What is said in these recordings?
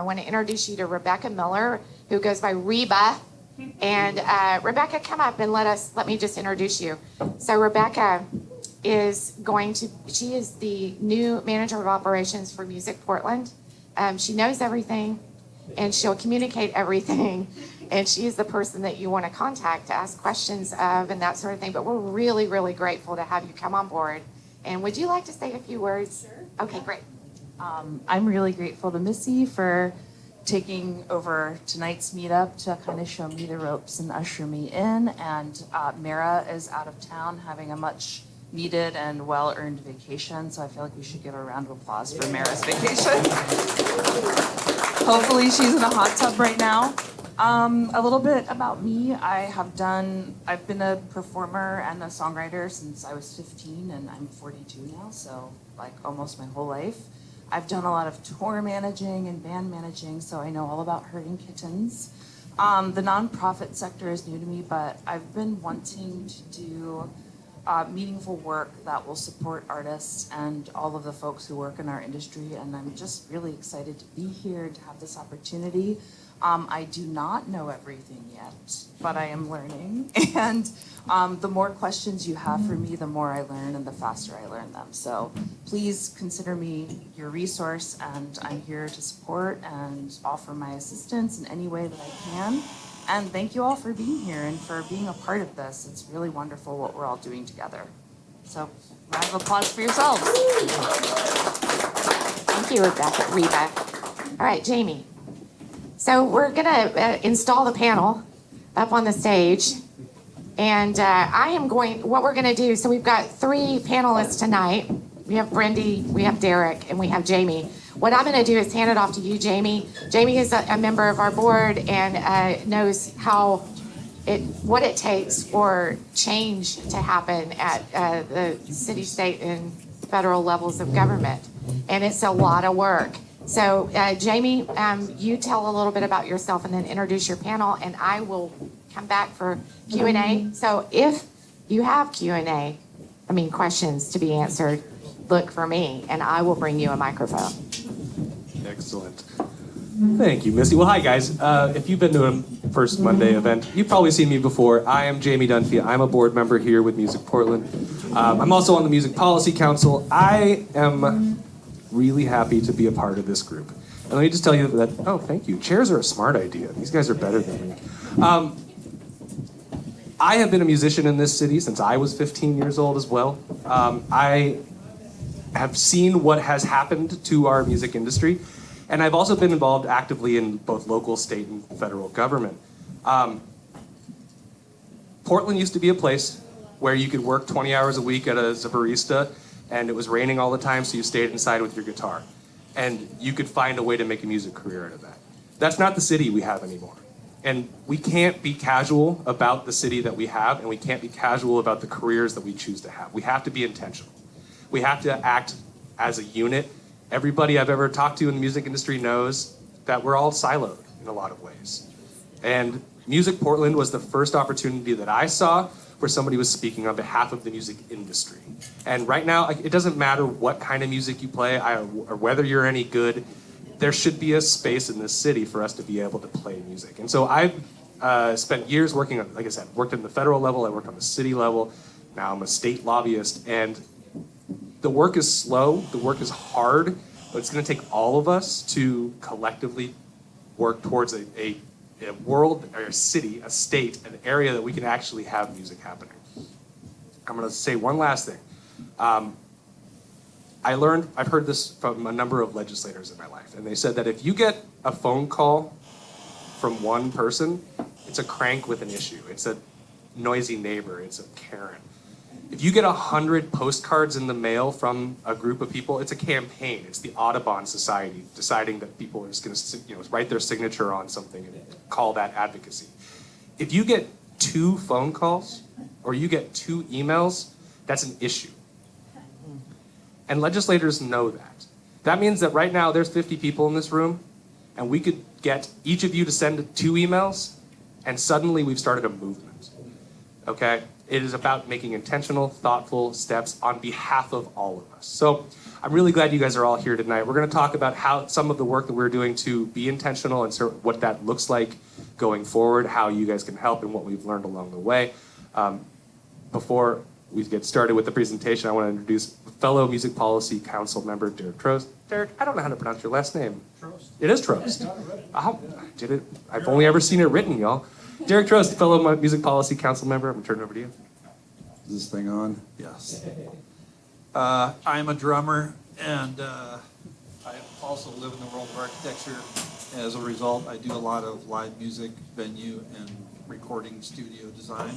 I want to introduce you to Rebecca Miller, who goes by Reba. And Rebecca, come up and let me just introduce you. So Rebecca she is the new manager of operations for Music Portland. She knows everything and she'll communicate everything. And she is the person that you want to contact to ask questions of and that sort of thing. But we're really, really grateful to have you come on board. And would you like to say a few words? Sure. Okay, great. I'm really grateful to Missy for taking over tonight's meetup to kind of show me the ropes and usher me in. And Mara is out of town having a much needed and well-earned vacation. So I feel like we should give a round of applause for Mara's vacation. Hopefully she's in a hot tub right now. A little bit about me. I've been a performer and a songwriter since I was 15 and I'm 42 now. So like almost my whole life. I've done a lot of tour managing and band managing, so I know all about herding kittens. The nonprofit sector is new to me, but I've been wanting to do meaningful work that will support artists and all of the folks who work in our industry, and I'm just really excited to be here and to have this opportunity. I do not know everything yet, but I am learning, and the more questions you have for me, the more I learn and the faster I learn them. So please consider me your resource, and I'm here to support and offer my assistance in any way that I can. And thank you all for being here and for being a part of this. It's really wonderful what we're all doing together. So round of applause for yourselves. Thank you, Reba. All right, Jamie. So we're gonna install the panel up on the stage. And what we're gonna do, so we've got 3 panelists tonight. We have Brendy, we have Derek, and we have Jamie. What I'm gonna do is hand it off to you, Jamie. Jamie is a member of our board and knows what it takes for change to happen at the city, state, and federal levels of government. And it's a lot of work. So Jamie, you tell a little bit about yourself and then introduce your panel, and I will come back for Q&A. So if you have questions to be answered, look for me, and I will bring you a microphone. Excellent. Thank you, Missy. Well, hi, guys. If you've been to a First Monday event, you've probably seen me before. I am Jamie Dunphy. I'm a board member here with Music Portland. I'm also on the Music Policy Council. I am really happy to be a part of this group. And let me just tell you that, oh, thank you. Chairs are a smart idea. These guys are better than me. I have been a musician in this city since I was 15 years old as well. I have seen what has happened to our music industry, and I've also been involved actively in both local, state, and federal government. Portland used to be a place where you could work 20 hours a week as a barista, and it was raining all the time, so you stayed inside with your guitar. And you could find a way to make a music career out of that. That's not the city we have anymore. And we can't be casual about the city that we have, and we can't be casual about the careers that we choose to have. We have to be intentional. We have to act as a unit. Everybody I've ever talked to in the music industry knows that we're all siloed in a lot of ways. And Music Portland was the first opportunity that I saw where somebody was speaking on behalf of the music industry. And right now, it doesn't matter what kind of music you play or whether you're any good, there should be a space in this city for us to be able to play music. And so I've spent years working on, like I said, worked at the federal level, I worked on the city level, now I'm a state lobbyist, and the work is slow, the work is hard, but it's gonna take all of us to collectively work towards a world, or a city, a state, an area that we can actually have music happening. I'm gonna say one last thing. I've heard this from a number of legislators in my life, and they said that if you get a phone call from one person, it's a crank with an issue. It's a noisy neighbor, it's a Karen. If you get 100 postcards in the mail from a group of people, it's a campaign. It's the Audubon Society deciding that people are just gonna write their signature on something and call that advocacy. If you get 2 phone calls or you get 2 emails, that's an issue. And legislators know that. That means that right now there's 50 people in this room, and we could get each of you to send 2 emails, and suddenly we've started a movement, okay? It is about making intentional, thoughtful steps on behalf of all of us. So I'm really glad you guys are all here tonight. We're going to talk about how some of the work that we're doing to be intentional and sort of what that looks like going forward, how you guys can help, and what we've learned along the way. Before we get started with the presentation, I want to introduce fellow Music Policy Council member Derek Trost. Derek, I don't know how to pronounce your last name. Trost. It is Trost. Oh, did it? I've only ever seen it written, y'all. Derek Trost, fellow Music Policy Council member. I'm going to turn it over to you. Is this thing on? Yes. I'm a drummer, and I also live in the world of architecture. As a result, I do a lot of live music, venue, and recording studio design.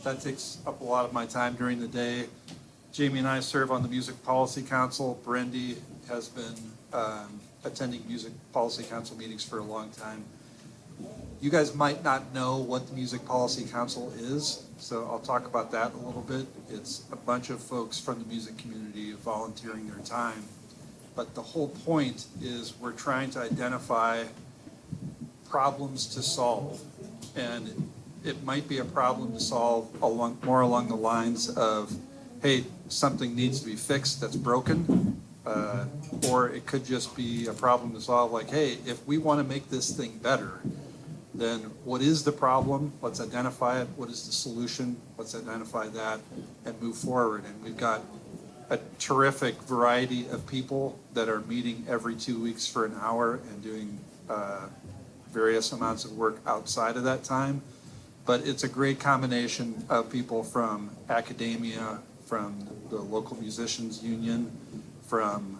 That takes up a lot of my time during the day. Jamie and I serve on the Music Policy Council. Brendy has been attending Music Policy Council meetings for a long time. You guys might not know what the Music Policy Council is, so I'll talk about that a little bit. It's a bunch of folks from the music community volunteering their time. But the whole point is we're trying to identify problems to solve. And it might be a problem to solve more along the lines of, hey, something needs to be fixed that's broken. Or it could just be a problem to solve like, hey, if we want to make this thing better, then what is the problem? Let's identify it. What is the solution? Let's identify that and move forward. And we've got a terrific variety of people that are meeting every 2 weeks for an hour and doing various amounts of work outside of that time. But it's a great combination of people from academia, from the local musicians union, from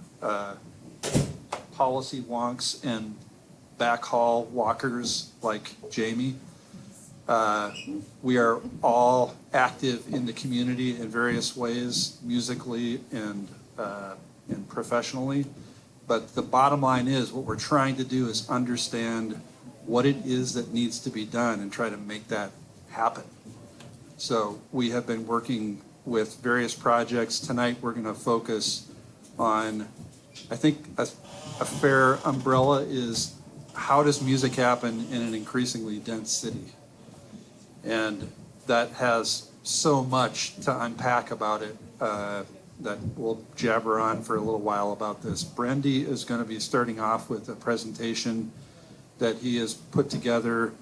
policy wonks and backhaul walkers like Jamie. We are all active in the community in various ways, musically and professionally. But the bottom line is what we're trying to do is understand what it is that needs to be done and try to make that happen. So we have been working with various projects. Tonight we're going to focus on, I think a fair umbrella is how does music happen in an increasingly dense city? And that has so much to unpack about it that we'll jabber on for a little while about this. Brendy is going to be starting off with a presentation that he has put together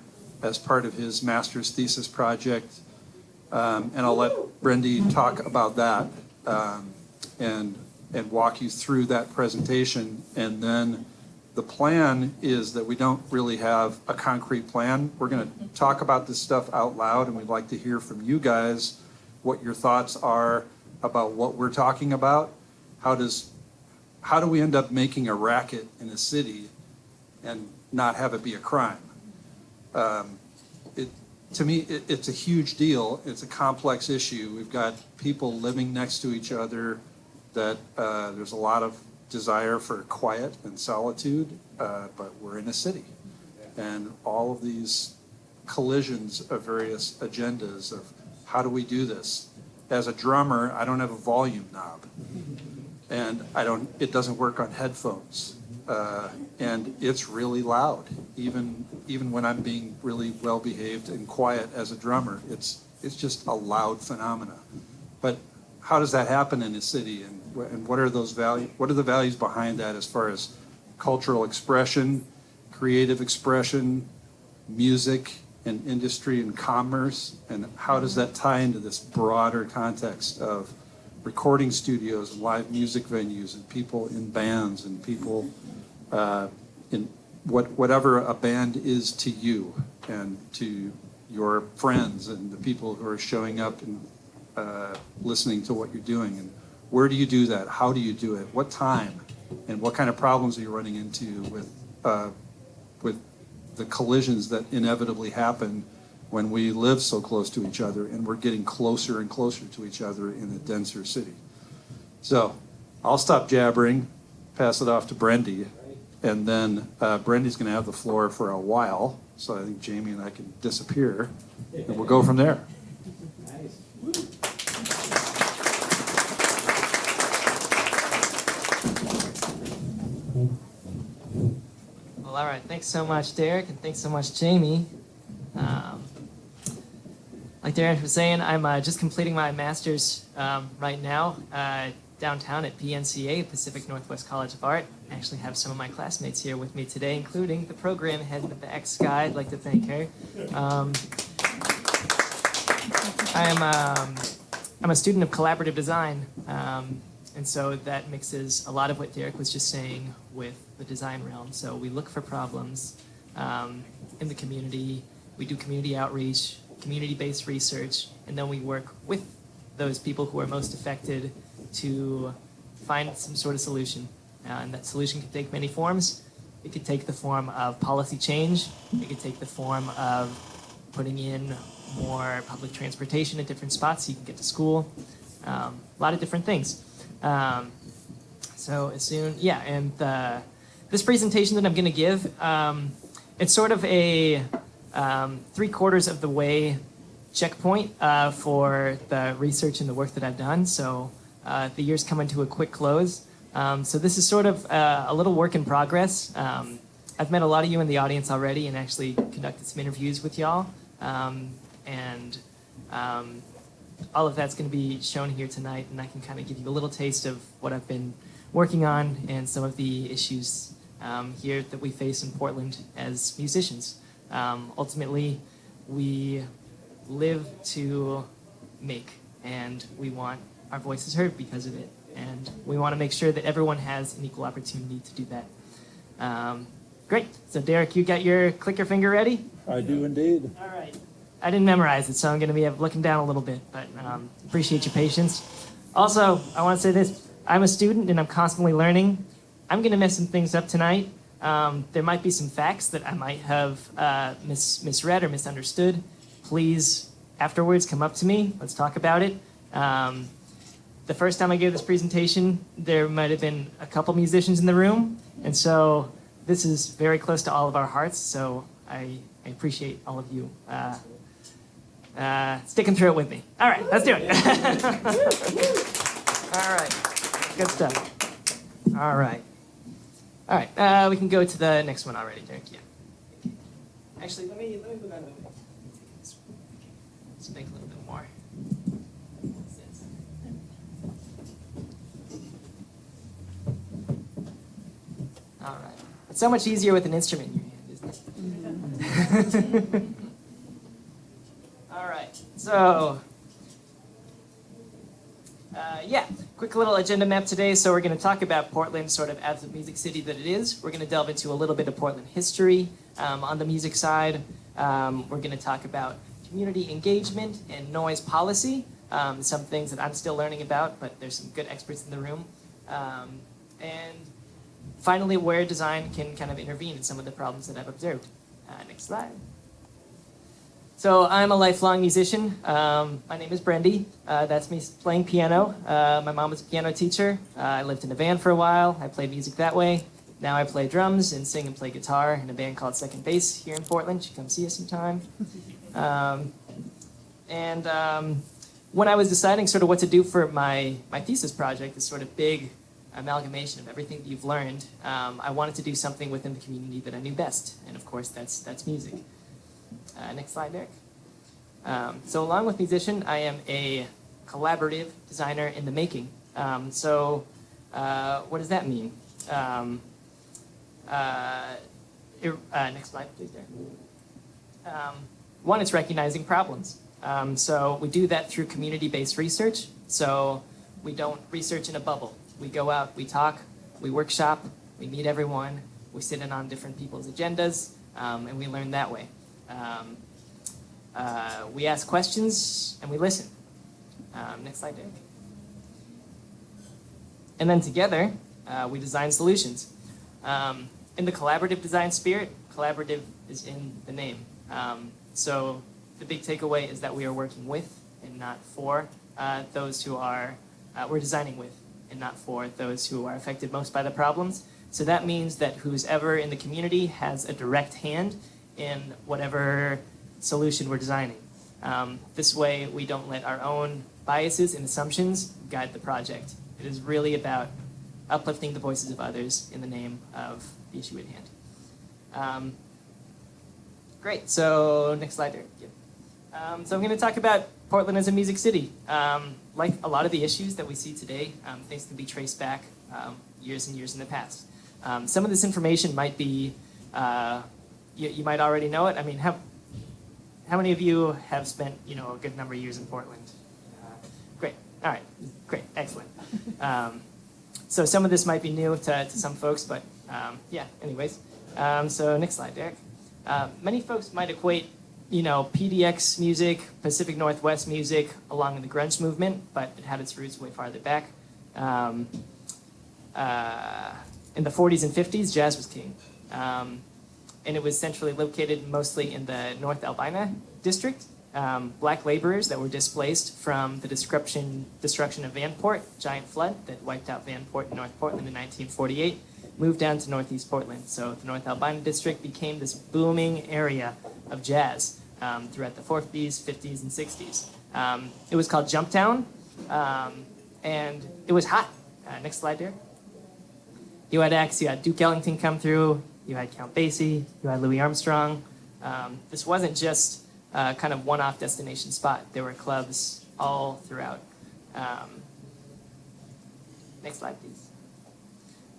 as part of his master's thesis project. And I'll let Brendy talk about that and walk you through that presentation. And then the plan is that we don't really have a concrete plan. We're going to talk about this stuff out loud, and we'd like to hear from you guys what your thoughts are about what we're talking about. How do we end up making a racket in a city and not have it be a crime? To me, it's a huge deal. It's a complex issue. We've got people living next to each other that there's a lot of desire for quiet and solitude, but we're in a city. And all of these collisions of various agendas of how do we do this? As a drummer, I don't have a volume knob. And it doesn't work on headphones. And it's really loud, even when I'm being really well-behaved and quiet as a drummer. It's just a loud phenomena. But how does that happen in a city, and what are those values? What are the values behind that as far as cultural expression, creative expression, music, and industry and commerce? And how does that tie into this broader context of recording studios and live music venues and people in bands and people in whatever a band is to you and to your friends and the people who are showing up and listening to what you're doing? And where do you do that? How do you do it? What time? And what kind of problems are you running into with the collisions that inevitably happen when we live so close to each other and we're getting closer and closer to each other in a denser city? So I'll stop jabbering, pass it off to Brendy, and then Brendy's going to have the floor for a while. So I think Jamie and I can disappear, and we'll go from there. Well, all right. Thanks so much, Derek, and thanks so much, Jamie. Like Derek was saying, I'm just completing my master's right now. downtown at PNCA, Pacific Northwest College of Art. I actually have some of my classmates here with me today, including the program head in the back, Sky. I'd like to thank her. I'm a student of collaborative design, and so that mixes a lot of what Derek was just saying with the design realm. So we look for problems in the community, we do community outreach, community-based research, and then we work with those people who are most affected to find some sort of solution. And that solution can take many forms. It could take the form of policy change. It could take the form of putting in more public transportation at different spots so you can get to school. A lot of different things. This presentation that I'm going to give, it's sort of a 3/4 of the way checkpoint for the research and the work that I've done. So the year's coming to a quick close. So this is sort of a little work in progress. I've met a lot of you in the audience already and actually conducted some interviews with y'all. All of that's going to be shown here tonight, and I can kind of give you a little taste of what I've been working on and some of the issues here that we face in Portland as musicians. Ultimately, we live to make, and we want our voices heard because of it. And we want to make sure that everyone has an equal opportunity to do that. Great. So Derek, you got your clicker finger ready? I do indeed. All right. I didn't memorize it, so I'm going to be looking down a little bit, but appreciate your patience. Also, I want to say this. I'm a student, and I'm constantly learning. I'm going to mess some things up tonight. There might be some facts that I might have misread or misunderstood. Please, afterwards, come up to me. Let's talk about it. The first time I gave this presentation, there might have been a couple musicians in the room, and so this is very close to all of our hearts, so I appreciate all of you sticking through it with me. All right, let's do it. All right, good stuff. All right. All right, we can go to the next one already, Derek. Yeah. Actually, let me move on. Let's make a little bit more sense. All right. It's so much easier with an instrument in your hand, isn't it? All right. So, quick little agenda map today. So we're going to talk about Portland sort of as the music city that it is. We're going to delve into a little bit of Portland history on the music side. We're going to talk about community engagement and noise policy, some things that I'm still learning about, but there's some good experts in the room. And finally, where design can kind of intervene in some of the problems that I've observed. Next slide. So I'm a lifelong musician. My name is Brendy. That's me playing piano. My mom was a piano teacher. I lived in a van for a while. I played music that way. Now I play drums and sing and play guitar in a band called Second Base here in Portland. You should come see us sometime. When I was deciding sort of what to do for my thesis project, this sort of big amalgamation of everything that you've learned, I wanted to do something within the community that I knew best. And of course, that's music. Next slide, Derek. So along with musician, I am a collaborative designer in the making. What does that mean? Next slide, please, Derek. One, it's recognizing problems. So we do that through community-based research. So we don't research in a bubble. We go out, we talk, we workshop, we meet everyone, we sit in on different people's agendas, and we learn that way. We ask questions and we listen. Next slide, Derek. And then together, we design solutions. In the collaborative design spirit, collaborative is in the name. So the big takeaway is that we are working with and not for those who are, we're designing with and not for those who are affected most by the problems. So that means that who's ever in the community has a direct hand in whatever solution we're designing. This way, we don't let our own biases and assumptions guide the project. It is really about uplifting the voices of others in the name of the issue at hand. Great, so next slide there. Yep. So I'm going to talk about Portland as a music city. Like a lot of the issues that we see today, things can be traced back years and years in the past. Some of this information might be, you might already know it. I mean, how many of you have spent, a good number of years in Portland? Great. All right. Great. Excellent. So some of this might be new to some folks, but yeah. Anyways, so next slide, Derek. Many folks might equate, PDX music, Pacific Northwest music, along with the grunge movement, but it had its roots way farther back. In the 40s and 50s, jazz was king. And it was centrally located mostly in the North Albina district. Black laborers that were displaced from the destruction of Vanport, giant flood that wiped out Vanport in North Portland in 1948, moved down to Northeast Portland. So the North Albina district became this booming area of jazz throughout the 40s, 50s, and 60s. It was called Jumptown, and it was hot. Next slide, Derek. You had acts, you had Duke Ellington come through, you had Count Basie, you had Louis Armstrong. This wasn't just kind of one-off destination spot. There were clubs all throughout. Next slide, please.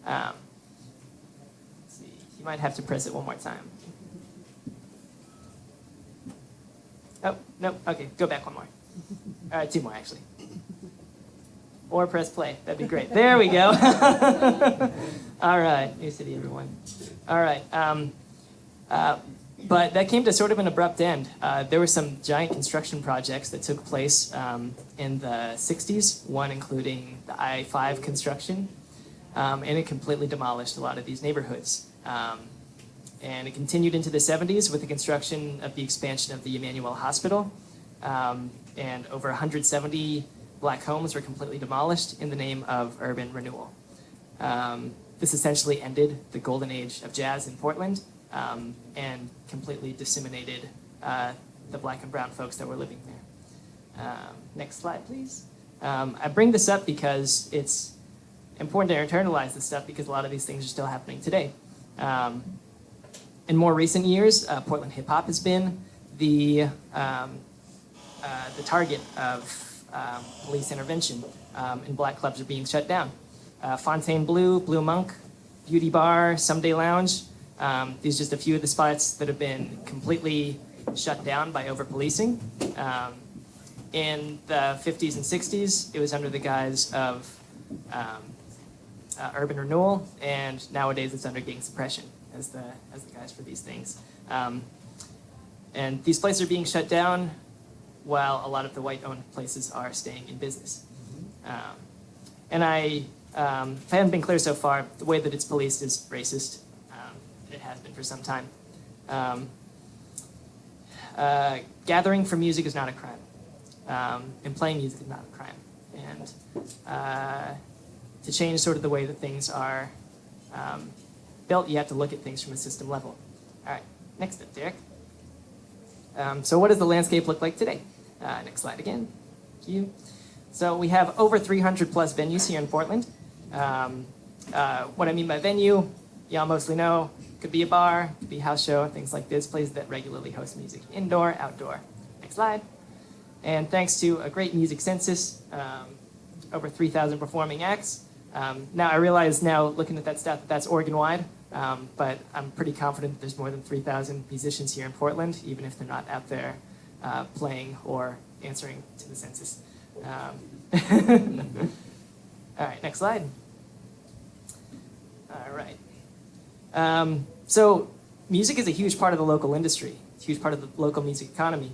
Let's see. You might have to press it one more time. Oh, no, okay, go back one more. All right, two more, actually. Or press play, that'd be great. There we go. All right, New City, everyone. All right, but that came to sort of an abrupt end. There were some giant construction projects that took place in the 60s, one including the I-5 construction, and it completely demolished a lot of these neighborhoods. And it continued into the 70s with the construction of the expansion of the Emmanuel Hospital, and over 170 Black homes were completely demolished in the name of urban renewal. This essentially ended the golden age of jazz in Portland, and completely disseminated the Black and brown folks that were living there. Next slide, please. I bring this up because it's important to internalize this stuff because a lot of these things are still happening today. In more recent years, Portland hip hop has been the target of police intervention, and Black clubs are being shut down. Fontaine Blue, Blue Monk, Beauty Bar, Someday Lounge. These are just a few of the spots that have been completely shut down by over-policing. In the 50s and 60s, it was under the guise of urban renewal, and nowadays it's under gang suppression as the guise for these things. And these places are being shut down while a lot of the white-owned places are staying in business. And if I haven't been clear so far, the way that it's policed is racist. It has been for some time. Gathering for music is not a crime. And playing music is not a crime. And to change sort of the way that things are built, you have to look at things from a system level. All right, next up, Derek. So what does the landscape look like today? Next slide again. Thank you. So we have over 300 plus venues here in Portland. What I mean by venue, y'all mostly know, could be a bar, could be a house show, things like this, places that regularly host music, indoor, outdoor. Next slide. And thanks to a great music census, over 3,000 performing acts. Now I realize now, looking at that stat, that's Oregon-wide, but I'm pretty confident that there's more than 3,000 musicians here in Portland, even if they're not out there playing or answering to the census. All right, next slide. All right. So music is a huge part of the local industry. It's a huge part of the local music economy.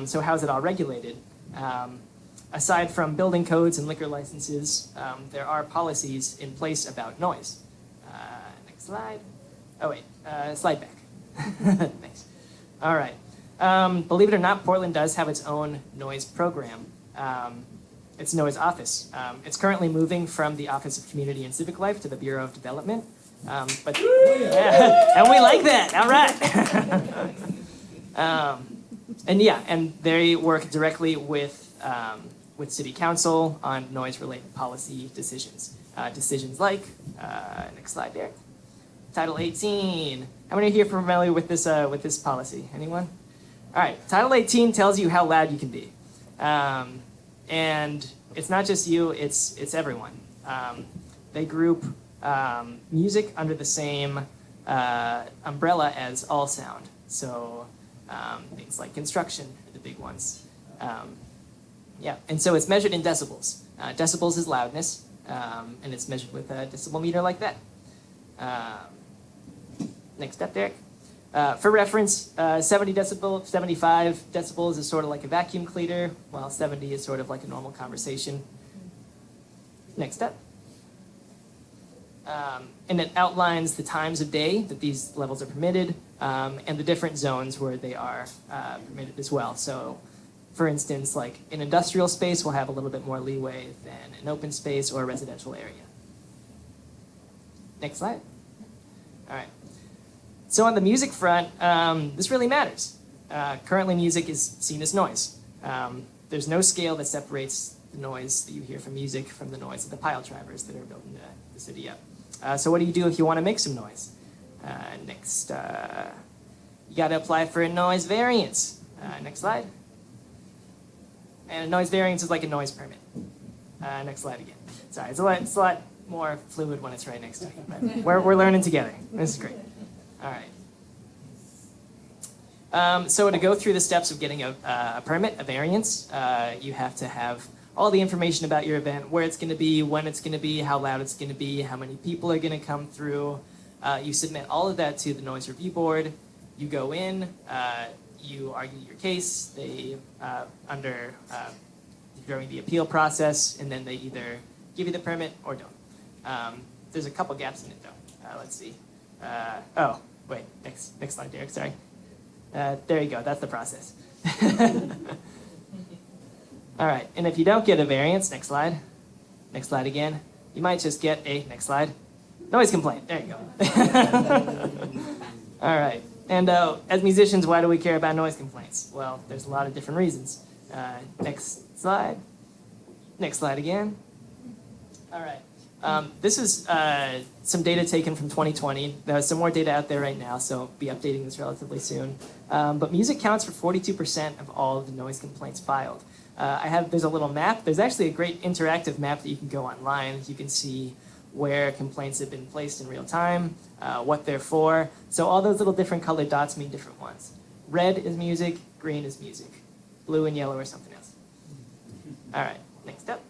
So how is it all regulated? Aside from building codes and liquor licenses, there are policies in place about noise. Next slide. Oh wait, slide back. Thanks. All right. Believe it or not, Portland does have its own noise program. Its noise office. It's currently moving from the Office of Community and Civic Life to the Bureau of Development. But yeah, and we like that. All right. And they work directly with City Council on noise-related policy decisions. Decisions like next slide, Derek. Title 18. How many are here familiar with this policy? Anyone? All right, Title 18 tells you how loud you can be. And it's not just you, it's everyone. They group music under the same umbrella as all sound. So things like construction are the big ones. Yeah, and so it's measured in decibels. Decibels is loudness, and it's measured with a decibel meter like that. Next up, Derek. For reference, 75 decibels is sort of like a vacuum cleaner, while 70 is sort of like a normal conversation. Next up. And it outlines the times of day that these levels are permitted, and the different zones where they are permitted as well. So, for instance, like an industrial space will have a little bit more leeway than an open space or a residential area. Next slide. All right. So on the music front, this really matters. Currently, music is seen as noise. There's no scale that separates the noise that you hear from music from the noise of the pile drivers that are building the city up. So what do you do if you want to make some noise? Next, you got to apply for a noise variance. Next slide. And a noise variance is like a noise permit. Next slide again. Sorry, it's a lot more fluid when it's right next to you. But we're learning together. This is great. All right. So to go through the steps of getting a permit, a variance, you have to have all the information about your event, where it's going to be, when it's going to be, how loud it's going to be, how many people are going to come through. You submit all of that to the noise review board. You go in, you argue your case. They during the appeal process, and then they either give you the permit or don't. There's a couple gaps in it though. Let's see. Oh, wait, next slide, Derek, sorry. There you go, that's the process. All right, and if you don't get a variance, next slide again, you might just get a, next slide, noise complaint, there you go. All right, and as musicians, why do we care about noise complaints? Well, there's a lot of different reasons. Next slide again. All right. This is some data taken from 2020. There's some more data out there right now, so I'll be updating this relatively soon. But music counts for 42% of all of the noise complaints filed. There's a little map. There's actually a great interactive map that you can go online. You can see where complaints have been placed in real time, what they're for. So all those little different colored dots mean different ones. Red is music, green is music. Blue and yellow are something else. All right, next up.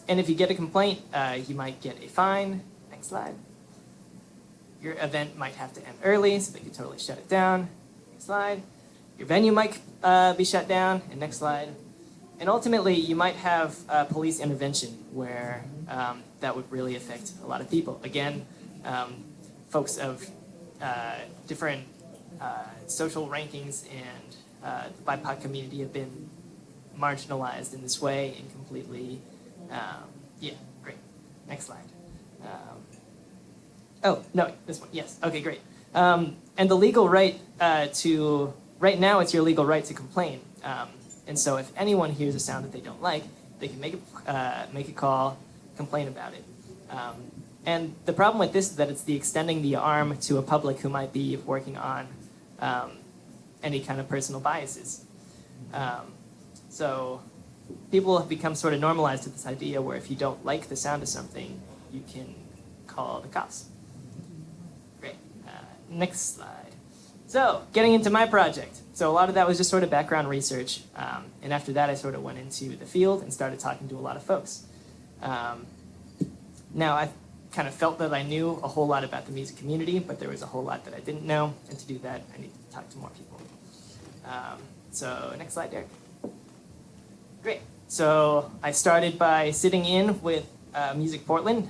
And if you get a complaint, you might get a fine. Next slide. Your event might have to end early, so they could totally shut it down. Next slide. Your venue might be shut down. And next slide. And ultimately, you might have police intervention where that would really affect a lot of people. Again, folks of different social rankings and the BIPOC community have been marginalized in this way and completely, yeah, great. Next slide. Oh, no, this one, yes, okay, great. And the legal right right now it's your legal right to complain. And so if anyone hears a sound that they don't like, they can make a call, complain about it. And the problem with this is that it's the extending the arm to a public who might be working on any kind of personal biases. So people have become sort of normalized to this idea where if you don't like the sound of something, you can call the cops. Great. Next slide. So getting into my project. So a lot of that was just sort of background research. And after that, I sort of went into the field and started talking to a lot of folks. Now, I kind of felt that I knew a whole lot about the music community, but there was a whole lot that I didn't know. And to do that, I need to talk to more people. So next slide, Derek. Great. So I started by sitting in with Music Portland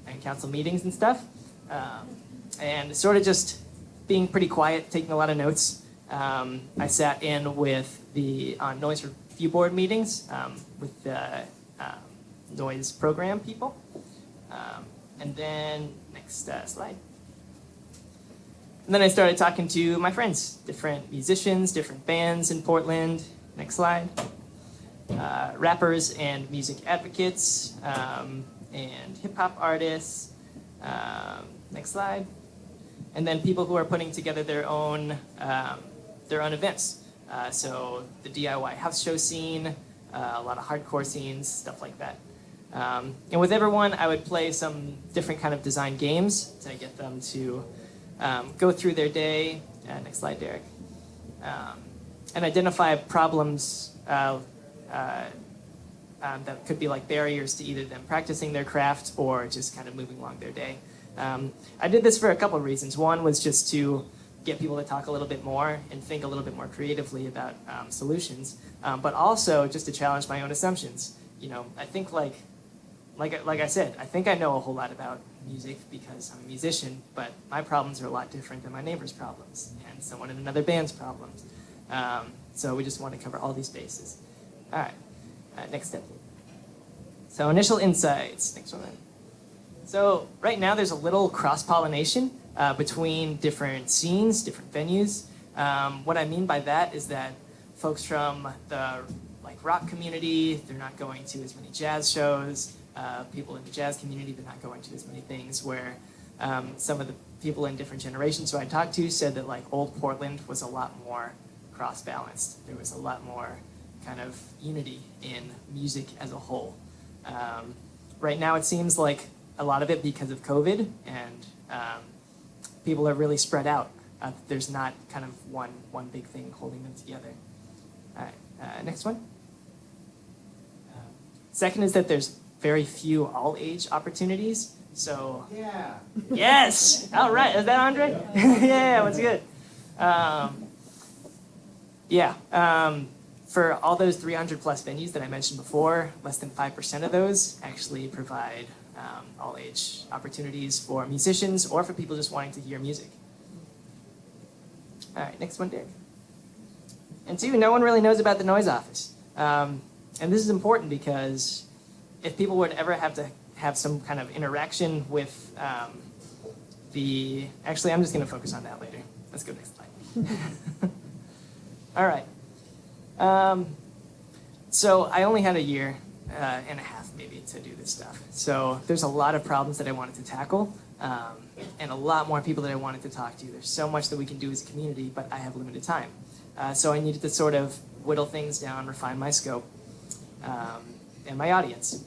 and council meetings and stuff. And sort of just being pretty quiet, taking a lot of notes. I sat in with the noise review board meetings with the noise program people. And then, next slide. And then I started talking to my friends, different musicians, different bands in Portland. Next slide. Rappers and music advocates and hip hop artists. Next slide. And then people who are putting together their own events. So the DIY house show scene, a lot of hardcore scenes, stuff like that. And with everyone, I would play some different kind of design games to get them to go through their day. Next slide, Derek. And identify problems that could be like barriers to either them practicing their craft or just kind of moving along their day. I did this for a couple of reasons. One was just to get people to talk a little bit more and think a little bit more creatively about solutions, but also just to challenge my own assumptions. You know, I think like I said, I think I know a whole lot about music because I'm a musician, but my problems are a lot different than my neighbor's problems and someone in another band's problems. So we just want to cover all these bases. All right, next step. So initial insights, next one. So right now there's a little cross-pollination between different scenes, different venues. What I mean by that is that folks from the rock community, they're not going to as many jazz shows. People in the jazz community, they're not going to as many things, where some of the people in different generations who I talked to said that like old Portland was a lot more cross-balanced. There was a lot more kind of unity in music as a whole. Right now it seems like a lot of it because of COVID and people are really spread out. There's not kind of one big thing holding them together. All right, next one. Second is that there's very few all-age opportunities. So, Yeah. yes, all right, is that Andre? Yeah, what's good? For all those 300 plus venues that I mentioned before, less than 5% of those actually provide all-age opportunities for musicians or for people just wanting to hear music. All right, next one, Derek. And two, no one really knows about the noise office. And this is important because if people would ever have to have some kind of interaction with actually, I'm just going to focus on that later. Let's go next slide. All right. So I only had a year and a half maybe to do this stuff. So there's a lot of problems that I wanted to tackle and a lot more people that I wanted to talk to. There's so much that we can do as a community, but I have limited time. So I needed to sort of whittle things down, refine my scope and my audience.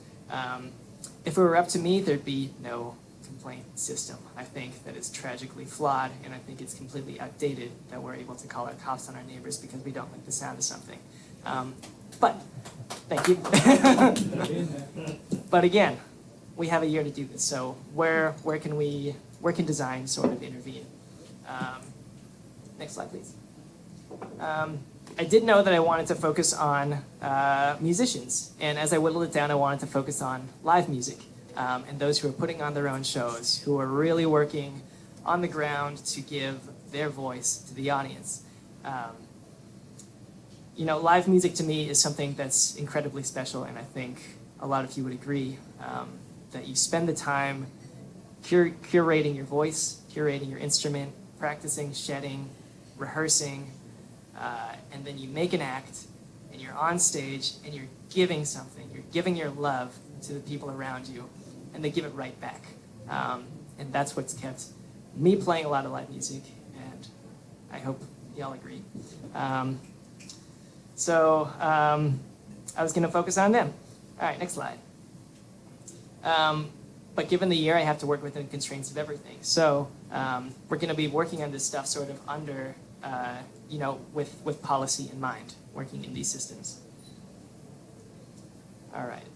If it were up to me, there'd be no complaint system. I think that is tragically flawed, and I think it's completely outdated that we're able to call our cops on our neighbors because we don't like the sound of something. But, thank you. But again, we have a year to do this, so where can design sort of intervene? Next slide, please. I did know that I wanted to focus on musicians, and as I whittled it down, I wanted to focus on live music and those who are putting on their own shows, who are really working on the ground to give their voice to the audience. Live music to me is something that's incredibly special, and I think a lot of you would agree that you spend the time curating your voice, curating your instrument, practicing, shedding, rehearsing, and then you make an act, and you're on stage, and you're giving something. You're giving your love to the people around you, and they give it right back. And that's what's kept me playing a lot of live music, and I hope y'all agree. So I was going to focus on them. All right, next slide. But given the year, I have to work within constraints of everything. So we're going to be working on this stuff sort of under, with policy in mind, working in these systems. All right.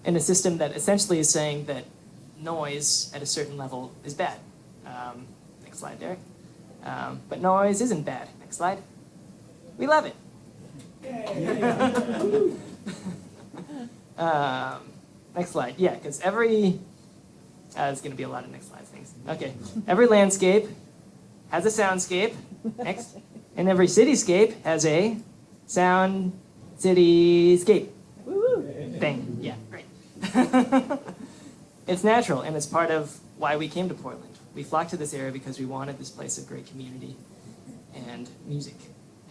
In a system that essentially is saying that noise at a certain level is bad. Next slide, Derek. But noise isn't bad. Next slide. We love it. Next slide. Yeah, because every... there's going to be a lot of next slide things. Okay. Every landscape has a soundscape. Next. And every cityscape has a sound cityscape. Thing. Yeah, great. It's natural, and it's part of why we came to Portland. We flocked to this area because we wanted this place of great community and music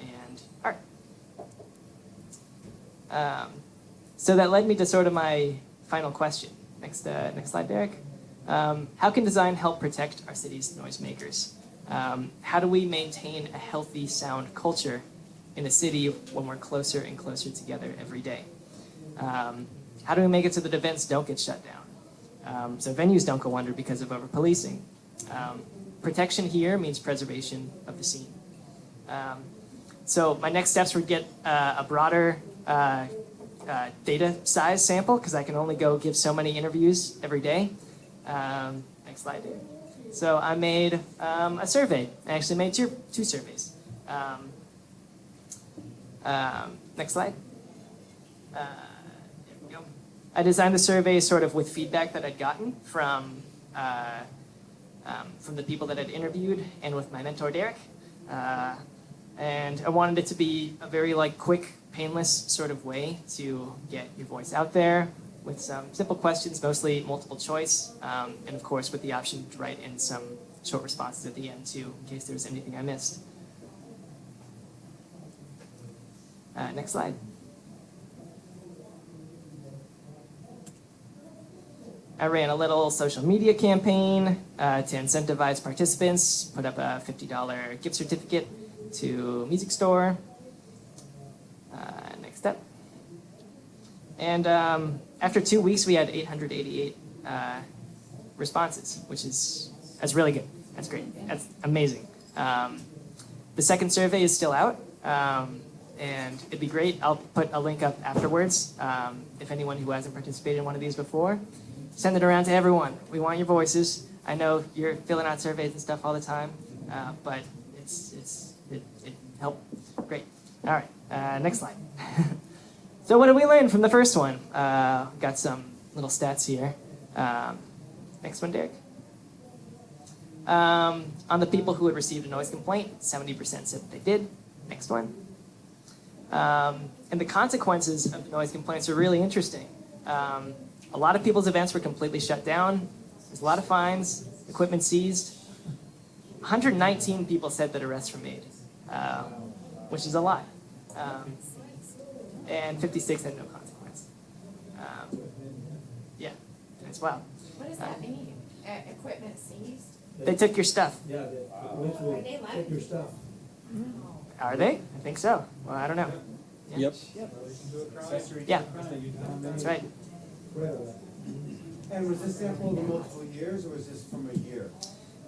and art. So that led me to sort of my final question. Next slide, Derek. How can design help protect our city's noisemakers? How do we maintain a healthy sound culture in a city when we're closer and closer together every day? How do we make it so that events don't get shut down? So venues don't go under because of over-policing. Protection here means preservation of the scene. So my next steps would get a broader data size sample, because I can only go give so many interviews every day. Next slide here. So I made a survey. I actually made two surveys. Next slide. There we go. I designed the survey sort of with feedback that I'd gotten from the people that I'd interviewed and with my mentor, Derek. And I wanted it to be a very quick, painless sort of way to get your voice out there with some simple questions, mostly multiple choice, and of course with the option to write in some short responses at the end too, in case there was anything I missed. Next slide. I ran a little social media campaign to incentivize participants, put up a $50 gift certificate to music store. Next step. And after 2 weeks, we had 888 responses, that's really good. That's great. That's amazing. The second survey is still out, and it'd be great. I'll put a link up afterwards. If anyone who hasn't participated in one of these before, send it around to everyone. We want your voices. I know you're filling out surveys and stuff all the time, but it helped. Great. All right, next slide. So what did we learn from the first one? Got some little stats here. Next one, Derek. On the people who had received a noise complaint, 70% said that they did. Next one. And the consequences of the noise complaints are really interesting. A lot of people's events were completely shut down. There's a lot of fines, equipment seized. 119 people said that arrests were made, which is a lot. And 56 had no consequence. Yeah, it's wild. What does that mean? Equipment seized? They took your stuff. Yeah, they literally take your stuff. Are they? I think so. Well, I don't know. Yep. Yeah, that's right. And was this sample over multiple years, or was this from a year?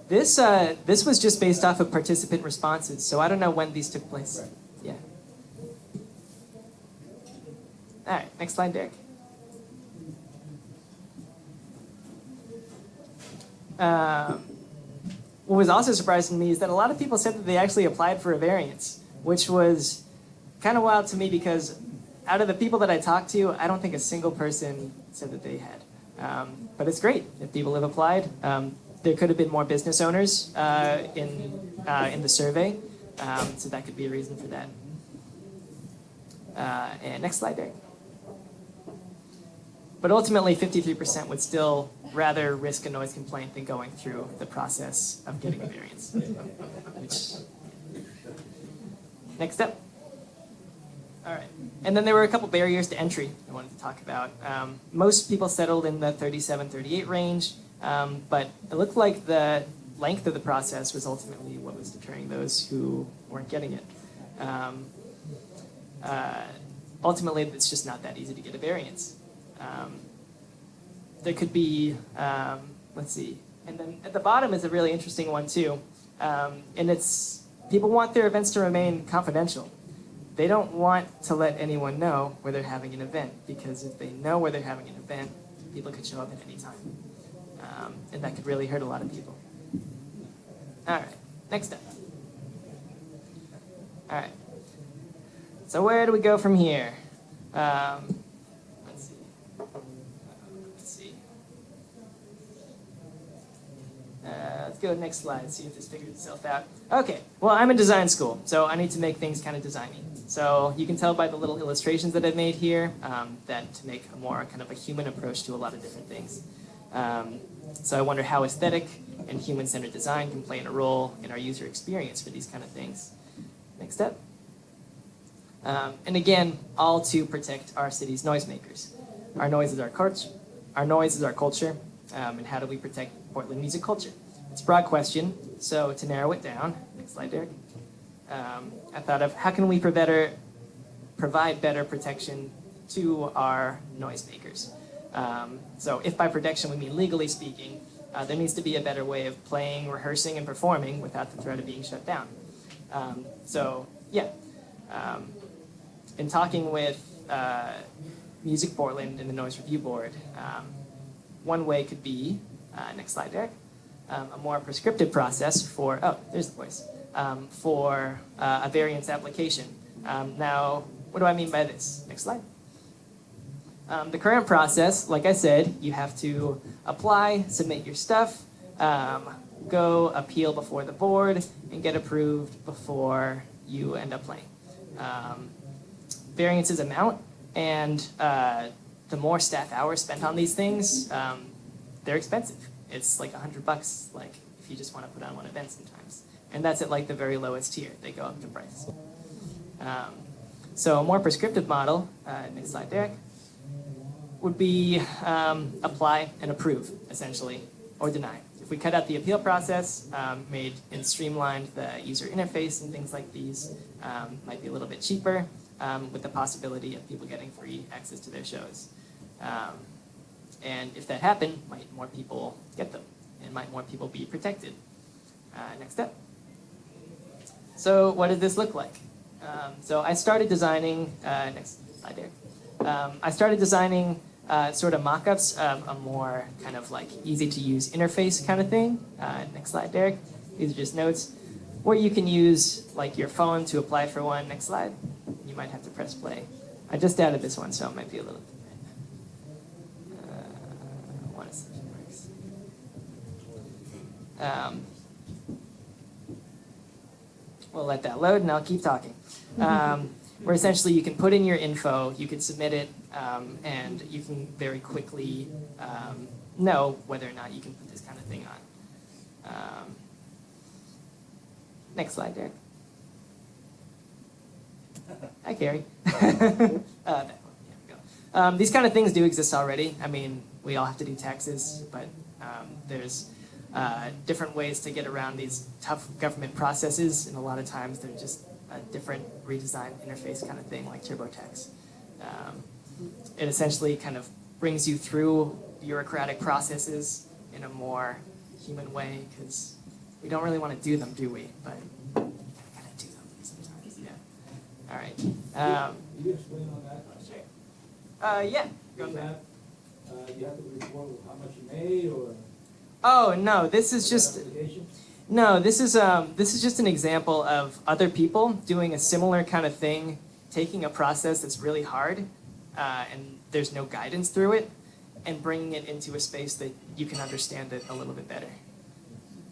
This was just based off of participant responses, so I don't know when these took place. Right. Yeah. All right, next slide, Derek. What was also surprising to me is that a lot of people said that they actually applied for a variance, which was kind of wild to me because out of the people that I talked to, I don't think a single person said that they had. But it's great if people have applied. There could have been more business owners in the survey, so that could be a reason for that. And next slide, Derek. But ultimately, 53% would still rather risk a noise complaint than going through the process of getting a variance. Next step. All right. And then there were a couple barriers to entry I wanted to talk about. Most people settled in the 37, 38 range, but it looked like the length of the process was ultimately what was deterring those who weren't getting it. Ultimately, it's just not that easy to get a variance. There could be, let's see, and then at the bottom is a really interesting one too. And it's, people want their events to remain confidential. They don't want to let anyone know where they're having an event, because if they know where they're having an event, people could show up at any time. And that could really hurt a lot of people. All right, next step. All right. So where do we go from here? Let's see. Let's go to the next slide, see if this figures itself out. Okay, well, I'm in design school, so I need to make things kind of designy. So you can tell by the little illustrations that I've made here that to make a more kind of a human approach to a lot of different things. So I wonder how aesthetic and human-centered design can play in a role in our user experience for these kind of things. Next step. And again, all to protect our city's noisemakers. Our noise is our culture. And how do we protect Portland music culture? It's a broad question, so to narrow it down, next slide, Derek. I thought of how can we provide better protection to our noisemakers. So if by protection we mean legally speaking, there needs to be a better way of playing, rehearsing, and performing without the threat of being shut down. In talking with Music Portland and the Noise Review Board, one way could be, next slide, Derek, a more prescriptive process for, there's the voice, for a variance application. Now, what do I mean by this? Next slide. The current process, like I said, you have to apply, submit your stuff, go appeal before the board, and get approved before you end up playing. Variances amount, and the more staff hours spent on these things, they're expensive. It's like $100, like if you just want to put on one event sometimes. And that's at like the very lowest tier. They go up in price. So a more prescriptive model, next slide, Derek, would be apply and approve, essentially, or deny. If we cut out the appeal process, made and streamlined the user interface and things like these, might be a little bit cheaper, with the possibility of people getting free access to their shows. And if that happened, might more people get them, and might more people be protected. Next step. So what does this look like? So I started designing, next slide, Derek. I started designing sort of mock-ups of a more kind of like easy-to-use interface kind of thing. Next slide, Derek. These are just notes. Or you can use like your phone to apply for one. Next slide. You might have to press play. I just added this one, so it might be a little different. I want to see if it works. We'll let that load, and I'll keep talking. Where essentially you can put in your info, you can submit it, and you can very quickly know whether or not you can put this kind of thing on. Next slide, Derek. Hi, Carrie. That one. Yeah, we go. These kind of things do exist already. I mean, we all have to do taxes, but there's different ways to get around these tough government processes, and a lot of times they're just a different redesigned interface kind of thing, like TurboTax. It essentially kind of brings you through bureaucratic processes in a more human way, because we don't really want to do them, do we? But we gotta do them sometimes. Yeah. All right. Can you explain on that? Sure. Yeah. Go ahead. You have to report how much you made, or? Oh no, this is just. Application? No, this is just an example of other people doing a similar kind of thing, taking a process that's really hard, and there's no guidance through it, and bringing it into a space that you can understand it a little bit better.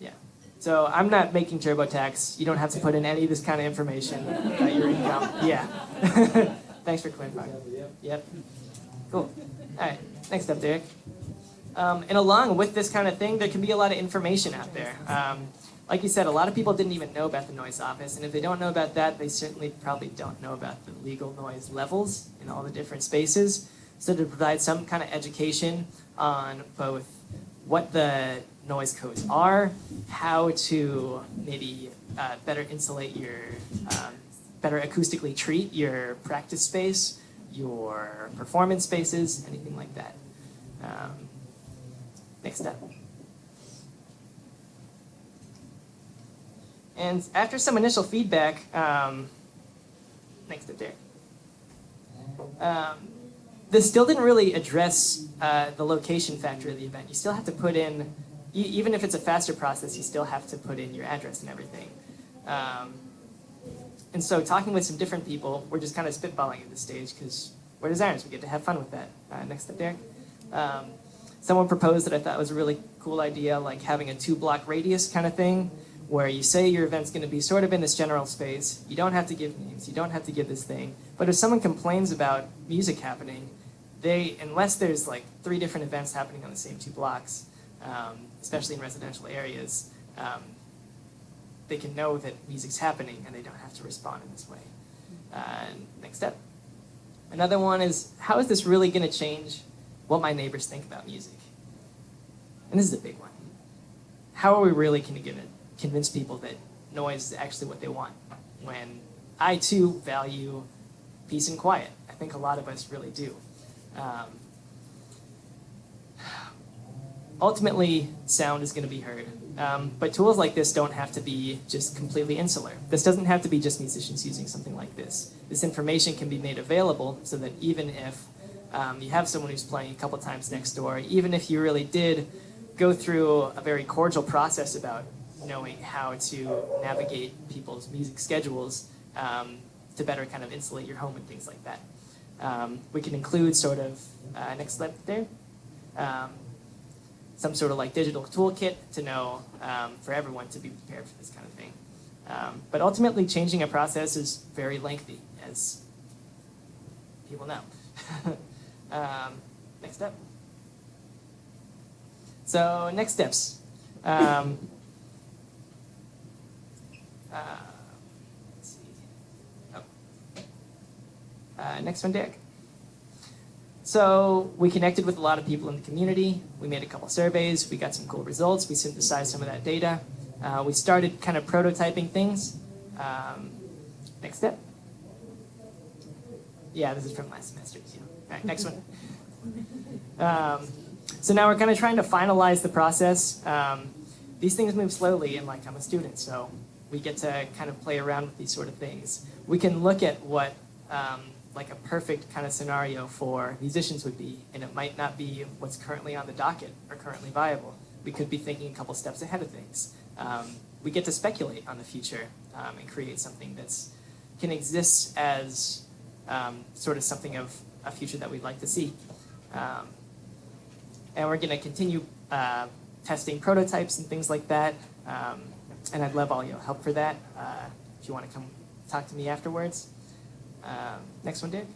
Yeah. So I'm not making TurboTax. You don't have to put in any of this kind of information about your income. Yeah. Thanks for clarifying. Yep. Cool. All right. Next up, Derek. And along with this kind of thing, there can be a lot of information out there. Like you said, a lot of people didn't even know about the noise office, and if they don't know about that, they certainly probably don't know about the legal noise levels in all the different spaces. So to provide some kind of education on both what the noise codes are, how to maybe better insulate your, better acoustically treat your practice space, your performance spaces, anything like that. Next step. And after some initial feedback, next step there. This still didn't really address the location factor of the event. You still have to put in, even if it's a faster process, you still have to put in your address and everything. And so talking with some different people, we're just kind of spitballing at this stage because we're designers, we get to have fun with that. Next step there. Someone proposed that I thought was a really cool idea, like having a 2-block radius kind of thing, where you say your event's going to be sort of in this general space. You don't have to give names. You don't have to give this thing. But if someone complains about music happening, unless there's like 3 different events happening on the same 2 blocks, especially in residential areas, they can know that music's happening and they don't have to respond in this way. Next step. Another one is, how is this really going to change what my neighbors think about music? And this is a big one. How are we really going to convince people that noise is actually what they want? When I, too, value peace and quiet. I think a lot of us really do. Ultimately, sound is going to be heard. But tools like this don't have to be just completely insular. This doesn't have to be just musicians using something like this. This information can be made available so that even if you have someone who's playing a couple times next door, even if you really did go through a very cordial process about knowing how to navigate people's music schedules to better kind of insulate your home and things like that. We can include sort of, next slide there, some sort of like digital toolkit to know for everyone to be prepared for this kind of thing. But ultimately, changing a process is very lengthy, as people know. Next step. So next steps. Let's see. Next one, Derek. So we connected with a lot of people in the community. We made a couple surveys. We got some cool results. We synthesized some of that data. We started kind of prototyping things. Next step. Yeah, this is from last semester. Yeah. All right, next one. So now we're kind of trying to finalize the process. These things move slowly, and like I'm a student, so we get to kind of play around with these sort of things. We can look at what like a perfect kind of scenario for musicians would be, and it might not be what's currently on the docket or currently viable. We could be thinking a couple steps ahead of things. We get to speculate on the future and create something that's can exist as sort of something of a future that we'd like to see. And we're going to continue testing prototypes and things like that. And I'd love all your help for that. If you want to come talk to me afterwards. Next one, Dick.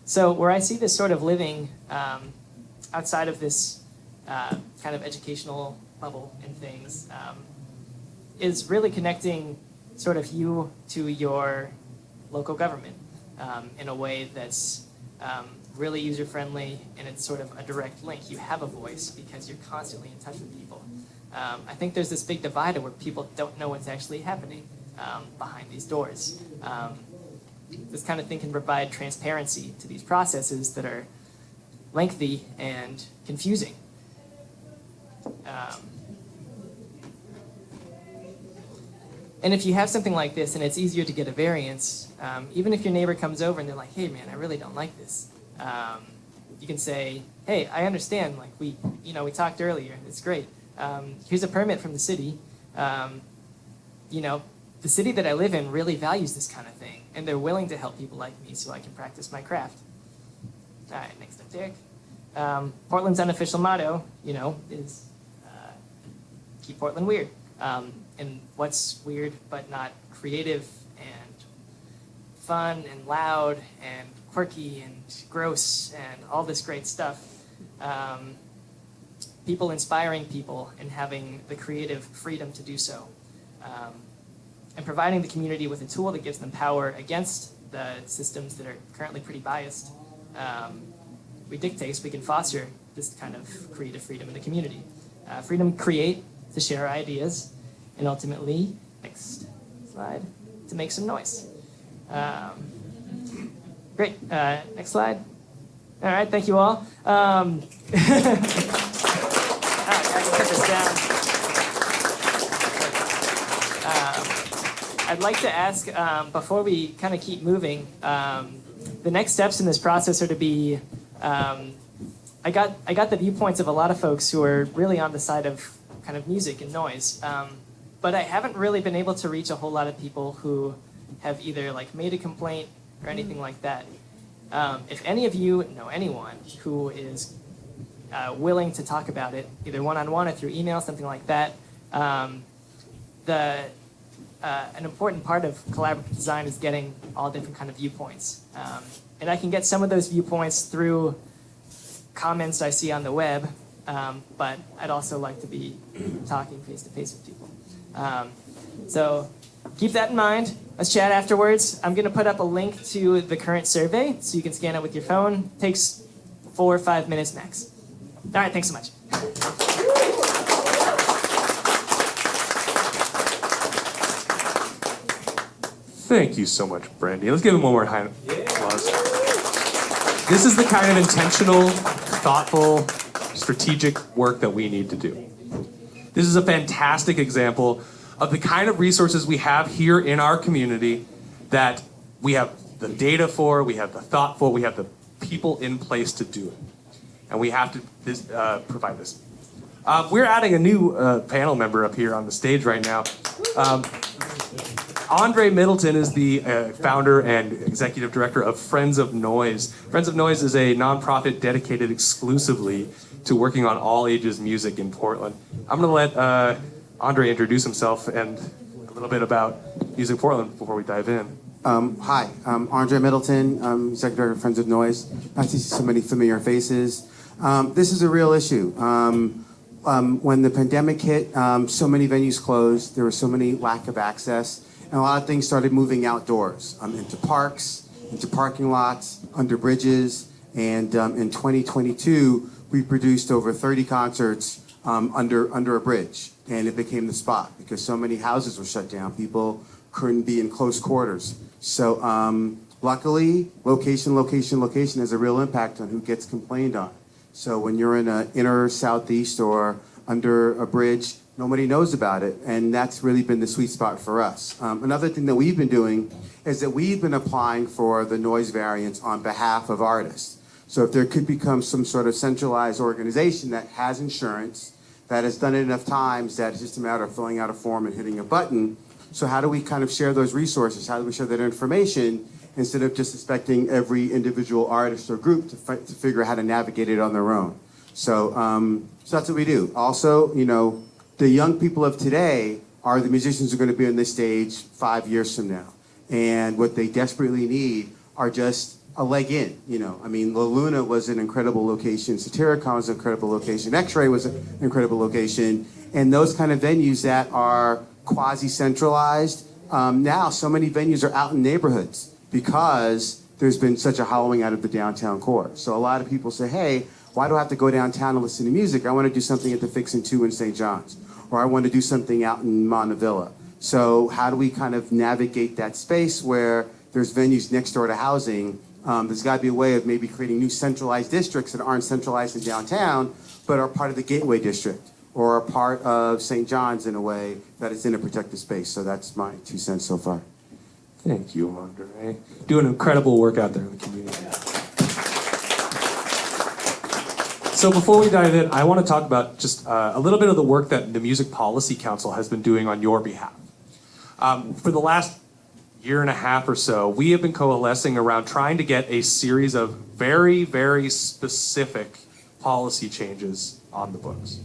So where I see this sort of living outside of this kind of educational bubble and things is really connecting sort of you to your local government in a way that's really user-friendly, and it's sort of a direct link. You have a voice because you're constantly in touch with people. I think there's this big divide where people don't know what's actually happening behind these doors. This kind of thing can provide transparency to these processes that are lengthy and confusing. And if you have something like this and it's easier to get a variance, even if your neighbor comes over and they're like, hey man, I really don't like this. You can say, hey, I understand, like we talked earlier, it's great. Here's a permit from the city. The city that I live in really values this kind of thing, and they're willing to help people like me so I can practice my craft. All right, next up, Derek. Portland's unofficial motto, is keep Portland weird. And what's weird but not creative and fun and loud and quirky and gross and all this great stuff. People inspiring people and having the creative freedom to do so. And providing the community with a tool that gives them power against the systems that are currently pretty biased. We dictate so we can foster this kind of creative freedom in the community. Freedom to create, to share ideas, and ultimately, next slide, to make some noise. Great, next slide. All right, thank you all. I can put this down. I'd like to ask, before we kind of keep moving, the next steps in this process are to be, I got the viewpoints of a lot of folks who are really on the side of kind of music and noise, but I haven't really been able to reach a whole lot of people who have either like made a complaint or anything like that. If any of you know anyone who is willing to talk about it, either one-on-one or through email, something like that, an important part of collaborative design is getting all different kind of viewpoints. And I can get some of those viewpoints through comments I see on the web, but I'd also like to be talking face-to-face with people. So keep that in mind. Let's chat afterwards. I'm going to put up a link to the current survey so you can scan it with your phone. Takes 4 or 5 minutes max. All right, thanks so much. Thank you so much, Brendy. Let's give him one more hand. Applause. This is the kind of intentional, thoughtful, strategic work that we need to do. This is a fantastic example of the kind of resources we have here in our community that we have the data for, we have the thought for, we have the people in place to do it. And we have to provide this. We're adding a new panel member up here on the stage right now. Andre Middleton is the founder and executive director of Friends of Noise. Friends of Noise is a nonprofit dedicated exclusively to working on all ages music in Portland. I'm gonna let Andre introduce himself and a little bit about Music Portland before we dive in. Hi, I'm Andre Middleton. I'm executive director of Friends of Noise. I see so many familiar faces. This is a real issue. When the pandemic hit, so many venues closed. There was so many lack of access. And a lot of things started moving outdoors, into parks, into parking lots, under bridges. And in 2022, we produced over 30 concerts under a bridge. And it became the spot because so many houses were shut down. People couldn't be in close quarters. So luckily, location has a real impact on who gets complained on. So when you're in an inner southeast or under a bridge, nobody knows about it, and that's really been the sweet spot for us. Another thing that we've been doing is that we've been applying for the noise variance on behalf of artists. So if there could become some sort of centralized organization that has insurance, that has done it enough times that it's just a matter of filling out a form and hitting a button. So how do we kind of share those resources? How do we share that information instead of just expecting every individual artist or group to figure out how to navigate it on their own? So, so that's what we do. Also, you know, the young people of today are the musicians who are going to be on this stage 5 years from now. And what they desperately need are just a leg in, you know. I mean, La Luna was an incredible location. Satyricon was an incredible location. X-Ray was an incredible location. And those kind of venues that are quasi-centralized, now so many venues are out in neighborhoods because there's been such a hollowing out of the downtown core. So a lot of people say, hey, why do I have to go downtown and listen to music? I want to do something at the Fix and 2 in St. John's. Or I want to do something out in Montevilla. So how do we kind of navigate that space where there's venues next door to housing? There's got to be a way of maybe creating new centralized districts that aren't centralized in downtown, but are part of the Gateway District or are part of St. John's in a way that is in a protected space. So that's my 2 cents so far. Thank you, Andre. Doing incredible work out there in the community. So before we dive in, I want to talk about just a little bit of the work that the Music Policy Council has been doing on your behalf. For the last year and a half or so, we have been coalescing around trying to get a series of very, very specific policy changes on the books.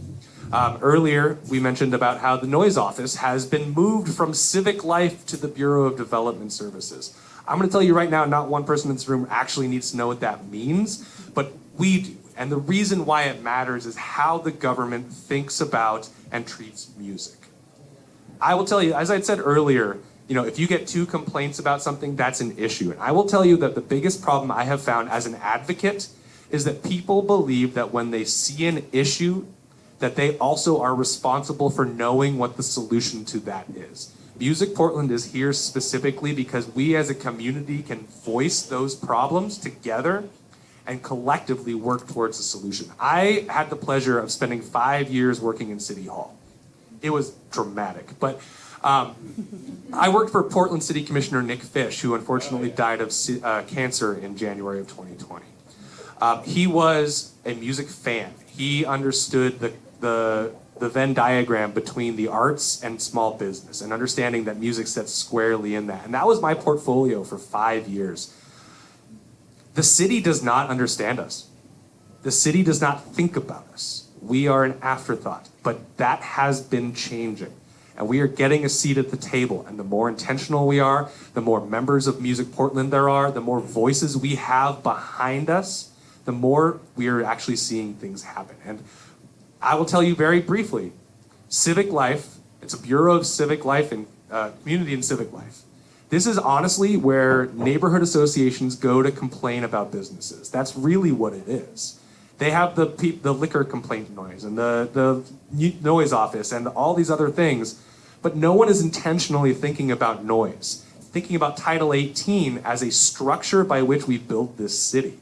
Earlier, we mentioned about how the Noise Office has been moved from civic life to the Bureau of Development Services. I'm going to tell you right now, not one person in this room actually needs to know what that means, but we do. And the reason why it matters is how the government thinks about and treats music. I will tell you, as I said earlier, you know, if you get 2 complaints about something, that's an issue. And I will tell you that the biggest problem I have found as an advocate is that people believe that when they see an issue, that they also are responsible for knowing what the solution to that is. Music Portland is here specifically because we as a community can voice those problems together and collectively work towards a solution. I had the pleasure of spending 5 years working in City Hall. It was dramatic, but I worked for Portland City Commissioner Nick Fish, who unfortunately died of cancer in January of 2020. He was a music fan. He understood the Venn diagram between the arts and small business and understanding that music sits squarely in that. And that was my portfolio for 5 years. The city does not understand us. The city does not think about us. We are an afterthought, but that has been changing. And we are getting a seat at the table. And the more intentional we are, the more members of Music Portland there are, the more voices we have behind us, the more we are actually seeing things happen. And I will tell you very briefly, civic life, it's a Bureau of Civic Life community and civic life. This is honestly where neighborhood associations go to complain about businesses. That's really what it is. They have the liquor complaint noise and the noise office and all these other things, but no one is intentionally thinking about noise, thinking about Title 18 as a structure by which we build this city.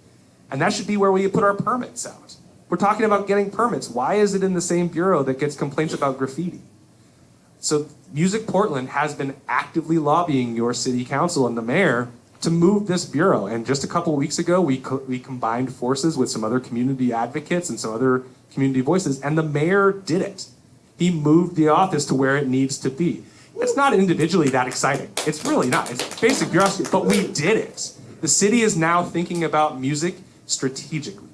And that should be where we put our permits out. We're talking about getting permits. Why is it in the same bureau that gets complaints about graffiti? So Music Portland has been actively lobbying your city council and the mayor to move this bureau. And just a couple weeks ago, we combined forces with some other community advocates and some other community voices, and the mayor did it. He moved the office to where it needs to be. It's not individually that exciting. It's really not. It's basic bureaucracy, but we did it. The city is now thinking about music strategically.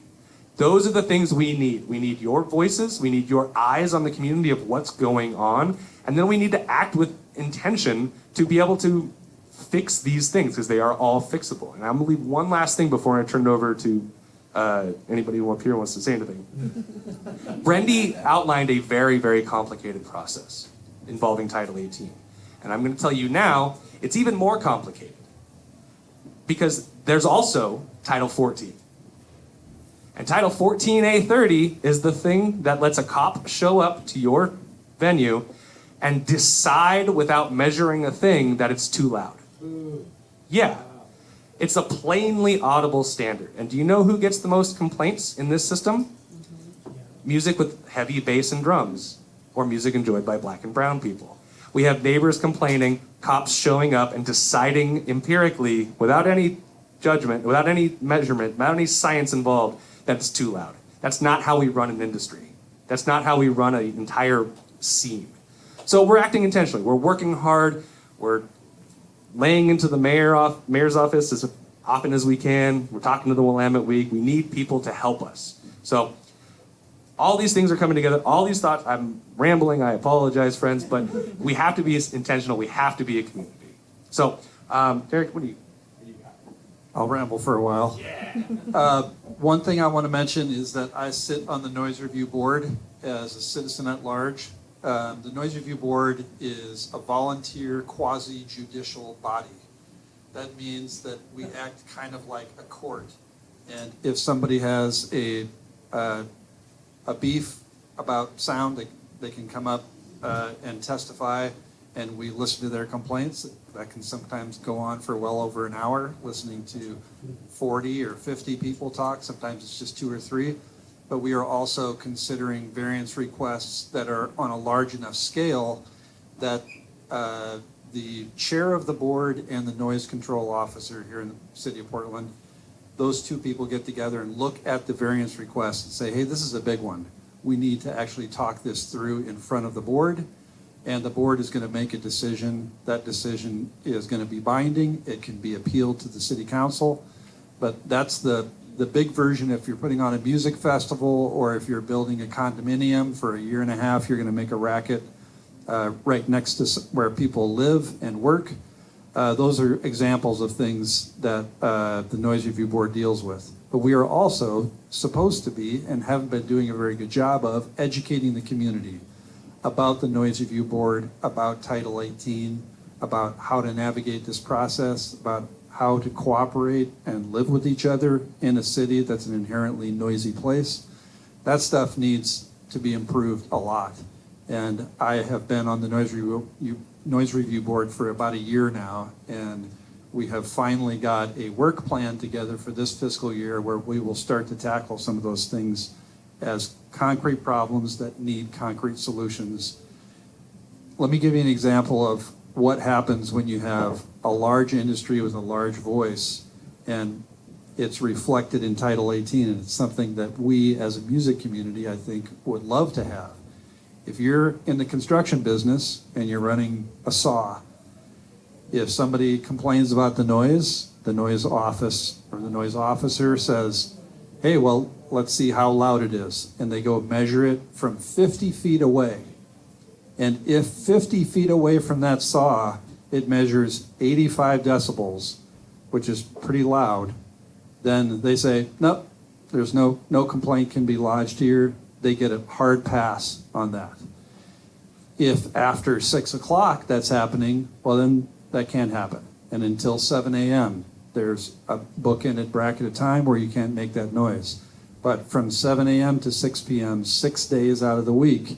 Those are the things we need. We need your voices. We need your eyes on the community of what's going on. And then we need to act with intention to be able to fix these things, because they are all fixable. And I'm gonna leave one last thing before I turn it over to anybody who up here wants to say anything. Brendy outlined a very, very complicated process involving Title 18. And I'm gonna tell you now, it's even more complicated, because there's also Title 14. And Title 14A30 is the thing that lets a cop show up to your venue and decide without measuring a thing that it's too loud. Yeah. It's a plainly audible standard. And do you know who gets the most complaints in this system? Music with heavy bass and drums, or music enjoyed by black and brown people. We have neighbors complaining, cops showing up and deciding empirically, without any judgment, without any measurement, without any science involved, that it's too loud. That's not how we run an industry. That's not how we run an entire scene. So we're acting intentionally. We're working hard. We're laying into the mayor's office as often as we can. We're talking to the Willamette Week. We need people to help us. So all these things are coming together. All these thoughts, I'm rambling. I apologize, friends, but we have to be intentional. We have to be a community. So, Derek, what do you got? I'll ramble for a while. One thing I want to mention is that I sit on the Noise Review Board as a citizen at large. The Noise Review Board is a volunteer quasi-judicial body. That means that we act kind of like a court. And if somebody has a beef about sound, they can come up and testify, and we listen to their complaints. That can sometimes go on for well over an hour, listening to 40 or 50 people talk. Sometimes it's just 2 or 3. But we are also considering variance requests that are on a large enough scale that the chair of the board and the noise control officer here in the city of Portland, those two people get together and look at the variance request and say, hey, this is a big one. We need to actually talk this through in front of the board, and the board is going to make a decision. That decision is going to be binding. It can be appealed to the city council, but that's the big version. If you're putting on a music festival, or if you're building a condominium for a year and a half, you're going to make a racket right next to where people live and work. Those are examples of things that the Noise Review Board deals with. But we are also supposed to be, and haven't been doing a very good job of, educating the community about the Noise Review Board, about Title 18, about how to navigate this process, about how to cooperate and live with each other in a city that's an inherently noisy place. That stuff needs to be improved a lot. And I have been on the Noise Review Board for about a year now, and we have finally got a work plan together for this fiscal year where we will start to tackle some of those things as concrete problems that need concrete solutions. Let me give you an example of what happens when you have a large industry with a large voice, and it's reflected in Title 18, and it's something that we as a music community, I think, would love to have. If you're in the construction business and you're running a saw, if somebody complains about the noise office or the noise officer says, hey, well, let's see how loud it is, and they go measure it from 50 feet away. And if 50 feet away from that saw, it measures 85 decibels, which is pretty loud, then they say, nope, there's no complaint can be lodged here. They get a hard pass on that. If after 6 o'clock that's happening, well, then that can't happen. And until 7 a.m., there's a bookended bracket of time where you can't make that noise. But from 7 a.m. to 6 p.m., 6 days out of the week,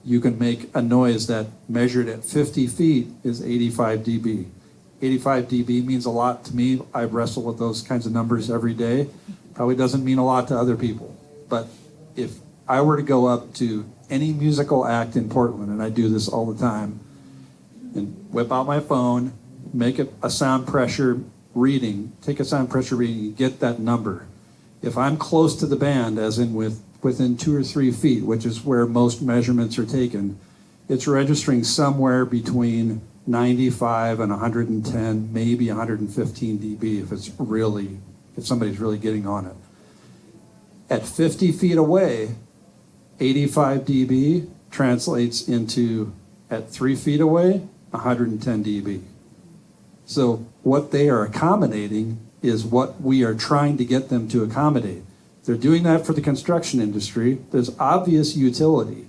you can make a noise that measured at 50 feet is 85 dB. 85 dB means a lot to me. I wrestle with those kinds of numbers every day. Probably doesn't mean a lot to other people. But if I were to go up to any musical act in Portland, and I do this all the time, and whip out my phone, make it a sound pressure reading, take a sound pressure reading, you get that number. If I'm close to the band, as in within 2 or 3 feet, which is where most measurements are taken, it's registering somewhere between 95 and 110, maybe 115 dB if somebody's really getting on it. At 50 feet away, 85 dB translates into, at 3 feet away, 110 dB. So what they are accommodating is what we are trying to get them to accommodate. They're doing that for the construction industry. There's obvious utility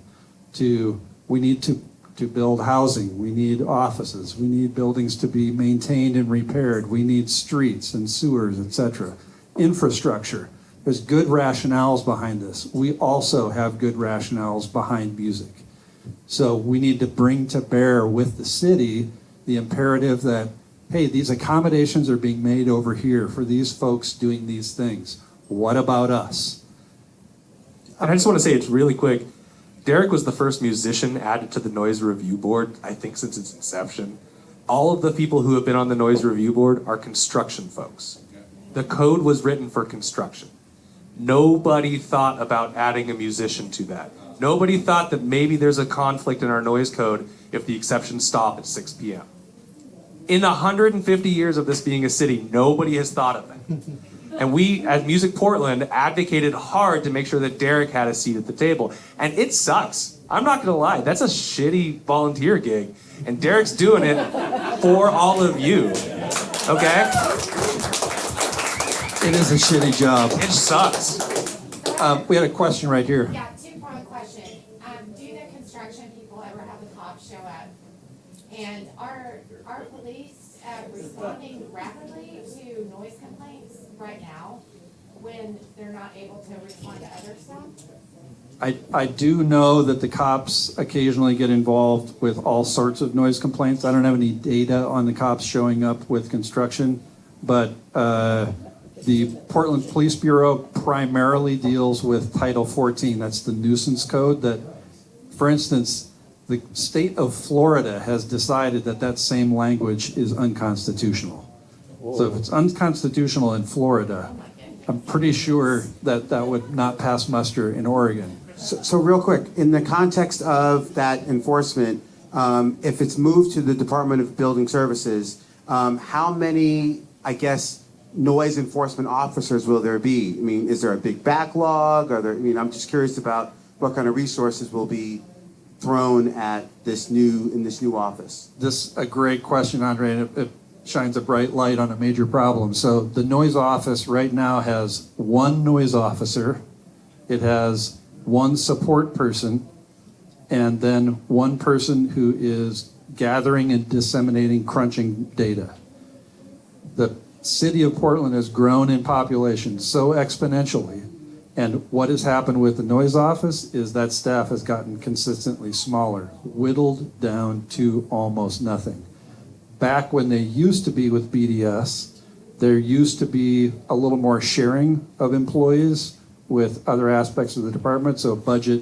we need to build housing, we need offices, we need buildings to be maintained and repaired, we need streets and sewers, etc. Infrastructure. There's good rationales behind this. We also have good rationales behind music. So we need to bring to bear with the city the imperative that, hey, these accommodations are being made over here for these folks doing these things. What about us? And I just want to say it's really quick. Derek was the first musician added to the Noise Review Board, I think, since its inception. All of the people who have been on the Noise Review Board are construction folks. The code was written for construction. Nobody thought about adding a musician to that. Nobody thought that maybe there's a conflict in our noise code if the exceptions stop at 6 p.m. In 150 years of this being a city, nobody has thought of it. And we, at Music Portland, advocated hard to make sure that Derek had a seat at the table. And it sucks. I'm not gonna lie, that's a shitty volunteer gig. And Derek's doing it for all of you, okay? It is a shitty job. It sucks. We had a question right here. Yeah, two-part question. Do the construction people ever have the cops show up? And are police responding rapidly to noise complaints right now when they're not able to respond to other stuff? I do know that the cops occasionally get involved with all sorts of noise complaints. I don't have any data on the cops showing up with construction, but the Portland Police Bureau primarily deals with Title 14. That's the nuisance code that, for instance, the state of Florida has decided that that same language is unconstitutional. So if it's unconstitutional in Florida, I'm pretty sure that that would not pass muster in Oregon. So real quick, in the context of that enforcement, if it's moved to the Department of Building Services, how many, I guess, noise enforcement officers will there be? I mean, is there a big backlog? I'm just curious about what kind of resources will be thrown at in this new office. This is a great question, Andre, and it shines a bright light on a major problem. So the noise office right now has one noise officer, it has one support person, and then one person who is gathering and disseminating crunching data. The city of Portland has grown in population so exponentially, and what has happened with the noise office is that staff has gotten consistently smaller, whittled down to almost nothing. Back when they used to be with BDS, there used to be a little more sharing of employees with other aspects of the department, so budget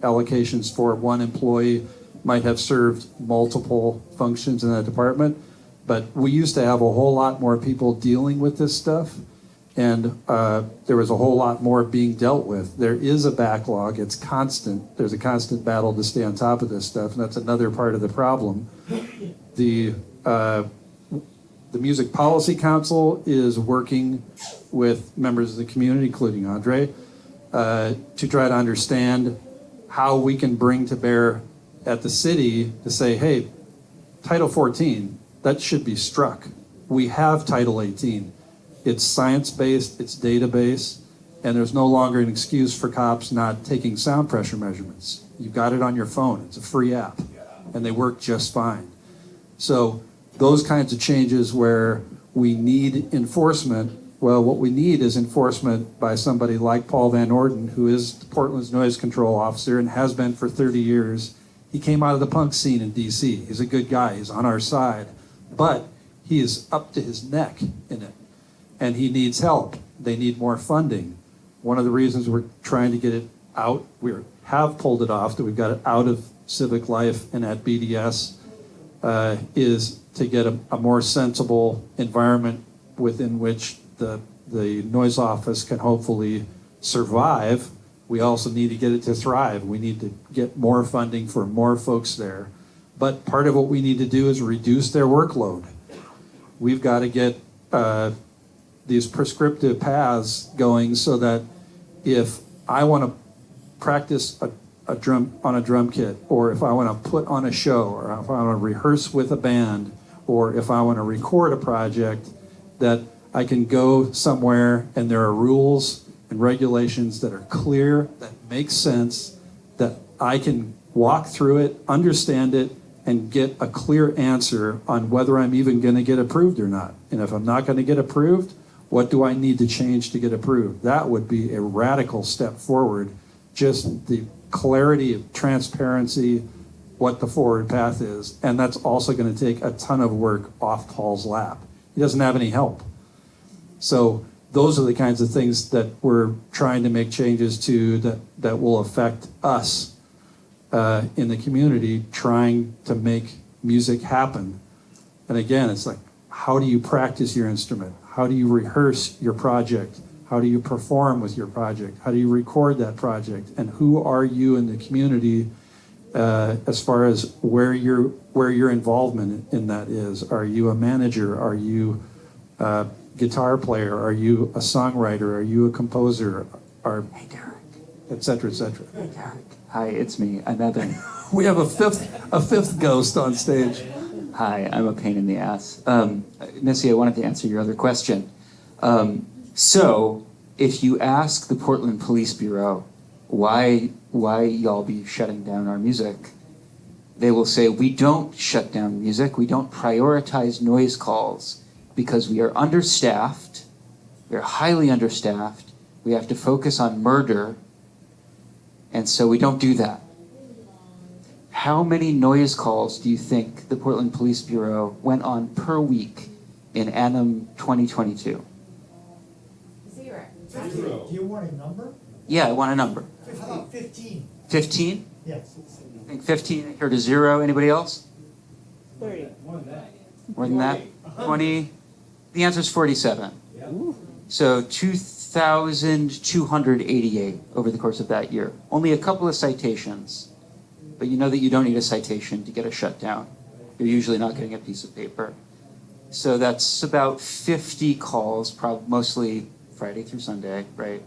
allocations for one employee might have served multiple functions in that department. But we used to have a whole lot more people dealing with this stuff, and there was a whole lot more being dealt with. There is a backlog. It's constant. There's a constant battle to stay on top of this stuff, and that's another part of the problem. The Music Policy Council is working with members of the community, including Andre, to try to understand how we can bring to bear at the city to say, hey, Title 14, that should be struck. We have Title 18. It's science-based, it's data-based, And there's no longer an excuse for cops not taking sound pressure measurements. You've got it on your phone. It's a free app. And they work just fine. So those kinds of changes where we need enforcement, well, what we need is enforcement by somebody like Paul Van Orden, who is Portland's noise control officer and has been for 30 years. He came out of the punk scene in DC. He's a good guy. He's on our side. But he is up to his neck in it. And he needs help. They need more funding. One of the reasons we're trying to get it out, we have pulled it off, that we've got it out of civic life and at BDS, is to get a more sensible environment within which the noise office can hopefully survive. We also need to get it to thrive. We need to get more funding for more folks there. But part of what we need to do is reduce their workload. We've got to get these prescriptive paths going so that if I want to practice a drum on a drum kit, or if I want to put on a show, or if I want to rehearse with a band, or if I want to record a project, that I can go somewhere and there are rules and regulations that are clear, that make sense, that I can walk through it, understand it, and get a clear answer on whether I'm even going to get approved or not. And if I'm not going to get approved, what do I need to change to get approved? That would be a radical step forward. Just the clarity of transparency, what the forward path is. And that's also going to take a ton of work off Paul's lap. He doesn't have any help. So those are the kinds of things that we're trying to make changes to that will affect us in the community, trying to make music happen. And again, it's like, how do you practice your instrument? How do you rehearse your project? How do you perform with your project? How do you record that project? And who are you in the community as far as where your involvement in that is? Are you a manager? Are you a guitar player? Are you a songwriter? Are you a composer? Hey, Derek. Et cetera, et cetera. Hey, Derek. Hi, it's me. I'm Evan. We have a fifth ghost on stage. Hi, I'm a pain in the ass. Missy, I wanted to answer your other question. So, if you ask the Portland Police Bureau why y'all be shutting down our music, they will say, we don't shut down music, we don't prioritize noise calls because we are understaffed, we are highly understaffed, we have to focus on murder, and so we don't do that. How many noise calls do you think the Portland Police Bureau went on per week in Annum 2022? Zero. Do you want a number? Yeah, I want a number. How about 15? 15? Yes. I think 15 here to 0. Anybody else? 30. More than that. More than that? 20? The answer is 47. Yeah. So 2,288 over the course of that year. Only a couple of citations. But you know that you don't need a citation to get a shutdown. You're usually not getting a piece of paper. So that's about 50 calls, mostly Friday through Sunday, right?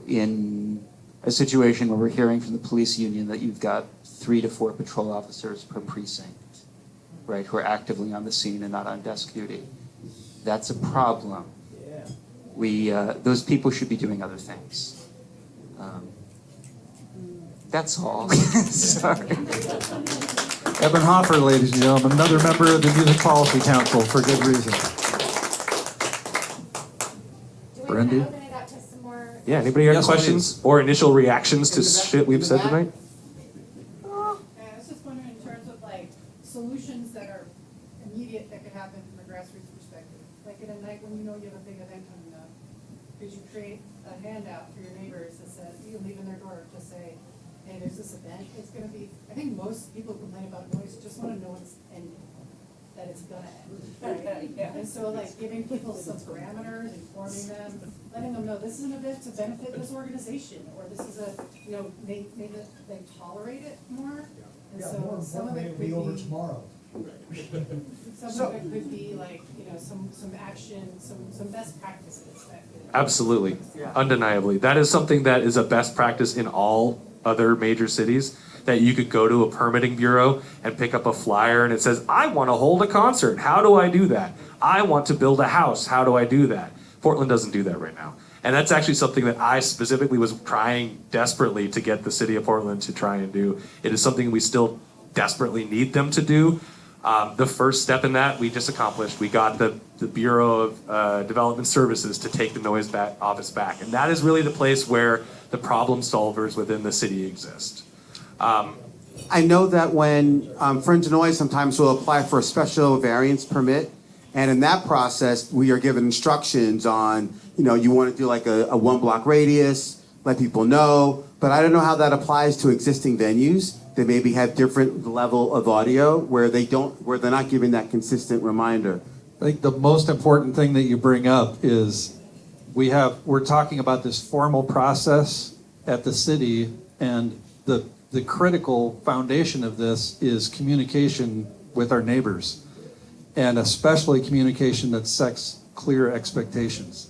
In a situation where we're hearing from the police union that you've got 3 to 4 patrol officers per precinct, right, who are actively on the scene and not on desk duty. That's a problem. Yeah. Those people should be doing other things. That's all. Sorry. Evan Hoffer, ladies and gentlemen, another member of the Music Policy Council for good reason. Do we Brendy? want to open it up to some more? Yeah, anybody got Yes, questions or initial reactions to shit we've said tonight? Yeah, I was just wondering in terms of like solutions that are immediate that could happen from a grassroots perspective. Like at a night when you know you have a big event coming up, could you create a handout for your neighbors that says, you leave in their door to say, hey, there's this event, it's gonna be, I think most people complain about noise, just wanna know it's ending, that it's gonna end, right? And so like giving people some parameters, informing them, letting them know this is an event to benefit this organization, or this is a, maybe they tolerate it more. And Yeah, so more some of importantly, it it'll could be over be, tomorrow. some of it could be like, some action, some best practices that could. Absolutely, undeniably. That is something that is a best practice in all other major cities, that you could go to a permitting bureau and pick up a flyer and it says, I want to hold a concert. How do I do that? I want to build a house. How do I do that? Portland doesn't do that right now. And that's actually something that I specifically was trying desperately to get the city of Portland to try and do. It is something we still desperately need them to do. The first step in that we just accomplished. We got the Bureau of Development Services to take the noise office back. And that is really the place where the problem solvers within the city exist. I know that when Friends of Noise sometimes will apply for a special variance permit, and in that process, we are given instructions on, you want to do like a 1 block radius, let people know, but I don't know how that applies to existing venues that maybe have different level of audio where they're not giving that consistent reminder. I think the most important thing that you bring up is we're talking about this formal process at the city, and the critical foundation of this is communication with our neighbors, and especially communication that sets clear expectations.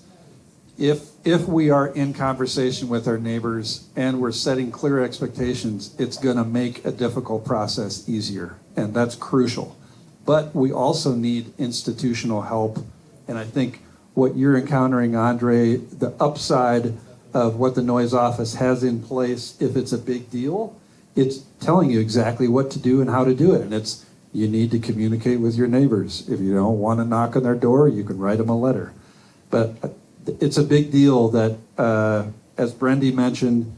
If we are in conversation with our neighbors and we're setting clear expectations, it's going to make a difficult process easier, and that's crucial. But we also need institutional help, and I think what you're encountering, Andre, the upside of what the noise office has in place, if it's a big deal, it's telling you exactly what to do and how to do it. And it's, you need to communicate with your neighbors. If you don't want to knock on their door, you can write them a letter. But it's a big deal that, as Brendy mentioned,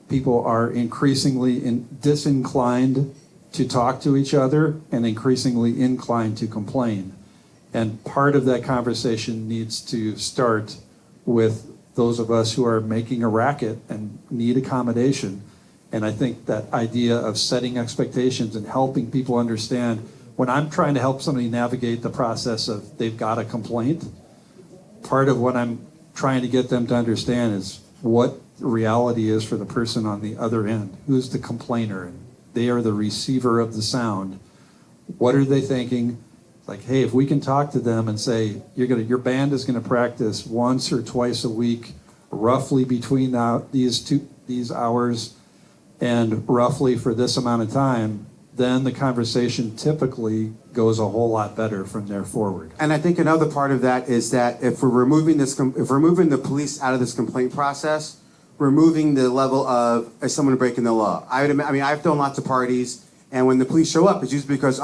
people are increasingly disinclined to talk to each other and increasingly inclined to complain. And part of that conversation needs to start with those of us who are making a racket and need accommodation. And I think that idea of setting expectations and helping people understand, when I'm trying to help somebody navigate the process of they've got a complaint, part of what I'm trying to get them to understand is what the reality is for the person on the other end. Who's the complainer? And they are the receiver of the sound. What are they thinking? Like, hey, if we can talk to them and say, your band is gonna practice once or twice a week, roughly between these hours, and roughly for this amount of time, then the conversation typically goes a whole lot better from there forward. And I think another part of that is that if we're removing the police out of this complaint process, removing the level of, is someone breaking the law? I've thrown lots of parties, and when the police show up, it's usually because,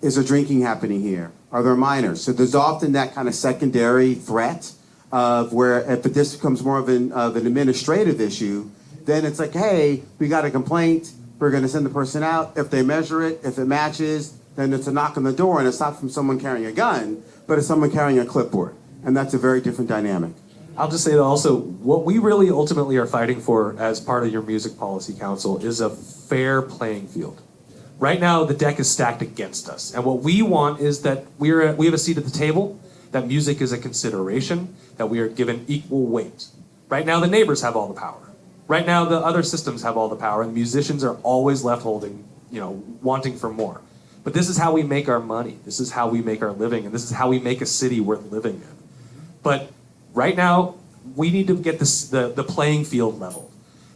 is there drinking happening here? Are there minors? So there's often that kind of secondary threat of where if this becomes more of an administrative issue, then it's like, hey, we got a complaint, we're gonna send the person out. If they measure it, if it matches, then it's a knock on the door, and it's not from someone carrying a gun, but it's someone carrying a clipboard. And that's a very different dynamic. I'll just say that also, what we really ultimately are fighting for as part of your Music Policy Council is a fair playing field. Right now, the deck is stacked against us. And what we want is that we have a seat at the table, that music is a consideration, that we are given equal weight. Right now, the neighbors have all the power. Right now, the other systems have all the power, and musicians are always left holding, wanting for more. But this is how we make our money. This is how we make our living, and this is how we make a city worth living in. But right now, we need to get the playing field leveled.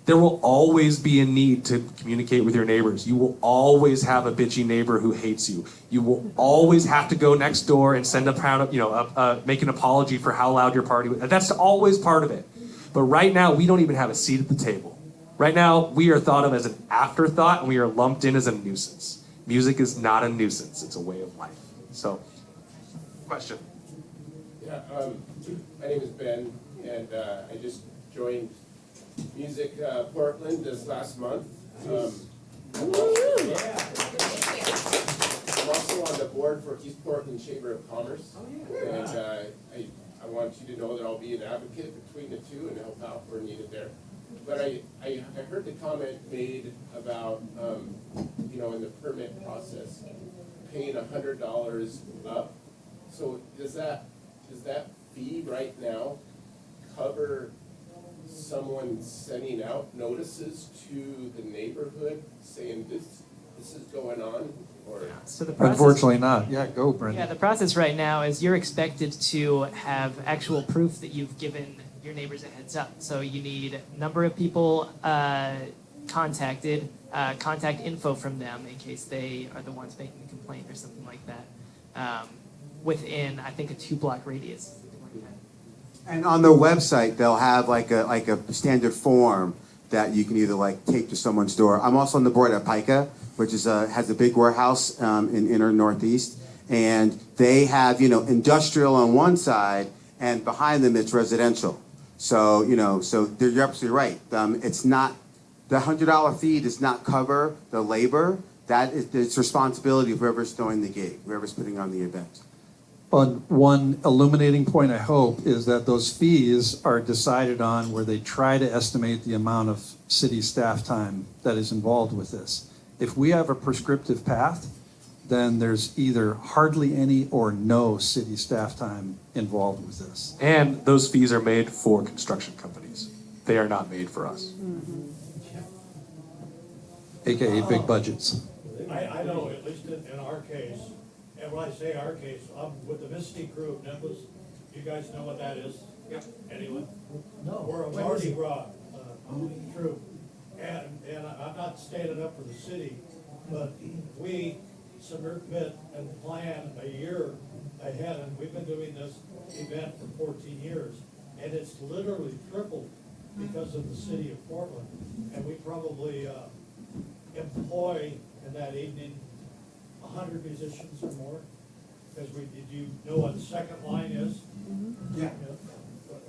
There will always be a need to communicate with your neighbors. You will always have a bitchy neighbor who hates you. You will always have to go next door and send make an apology for how loud your party was. That's always part of it. But right now, we don't even have a seat at the table. Right now, we are thought of as an afterthought, and we are lumped in as a nuisance. Music is not a nuisance, it's a way of life. So, question? Yeah, my name is Ben, and I just joined Music Portland this last month. I'm also on the board for East Portland Chamber of Commerce, and I want you to know that I'll be an advocate between the two and help out where needed there. But I heard the comment made about, in the permit process, paying $100 up. So does that fee right now cover someone sending out notices to the neighborhood saying this is going on? Or So the process, Unfortunately not. Yeah, go, Brendan. Yeah, the process right now is you're expected to have actual proof that you've given your neighbors a heads up. So you need number of people contacted, contact info from them in case they are the ones making the complaint or something like that, within, I think, a 2-block radius. Something like that. And on their website, they'll have like a standard form that you can either like take to someone's door. I'm also on the board at PICA, which is has a big warehouse in inner Northeast, and they have industrial on one side, and behind them it's residential. So you're absolutely right. It's not the $100 fee does not cover the labor. That is it's responsibility of whoever's throwing the gig, whoever's putting on the event. But one illuminating point, I hope, is that those fees are decided on where they try to estimate the amount of city staff time that is involved with this. If we have a prescriptive path, then there's either hardly any or no city staff time involved with this. And those fees are made for construction companies. They are not made for us. AKA big budgets. I know, at least in our case, and when I say our case, I'm with the Mystic Crew of Nimbus. You guys know what that is? Yep. Anyone? No. We're a Mardi Gras troupe. And I'm not standing up for the city, but we submit and plan a year ahead, and we've been doing this event for 14 years, and it's literally tripled because of the city of Portland. And we probably employ in that evening 100 musicians or more, because did you know what the second line is? Yeah.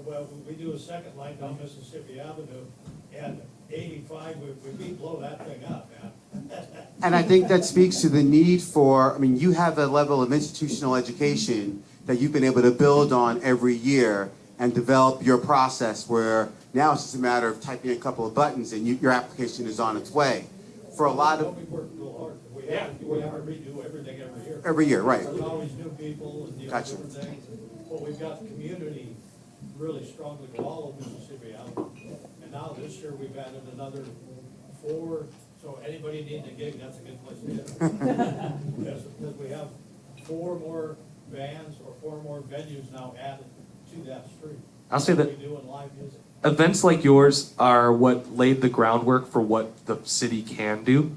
Well, we do a second line down Mississippi Avenue, and 85, we blow that thing up, man. And I think that speaks to the need for, you have a level of institutional education that you've been able to build on every year and develop your process where now it's just a matter of typing a couple of buttons and your application is on its way. For a lot of... We work real hard. We have to redo everything every year. Every year, right. There's always new people and Gotcha. different things. But we've got the community really strongly to all of Mississippi Avenue. And now this year we've added another 4. So anybody needing a gig, that's a good place to get. Because we have 4 more bands or 4 more venues now added to that street. I'll say that We doing live music. events like yours are what laid the groundwork for what the city can do.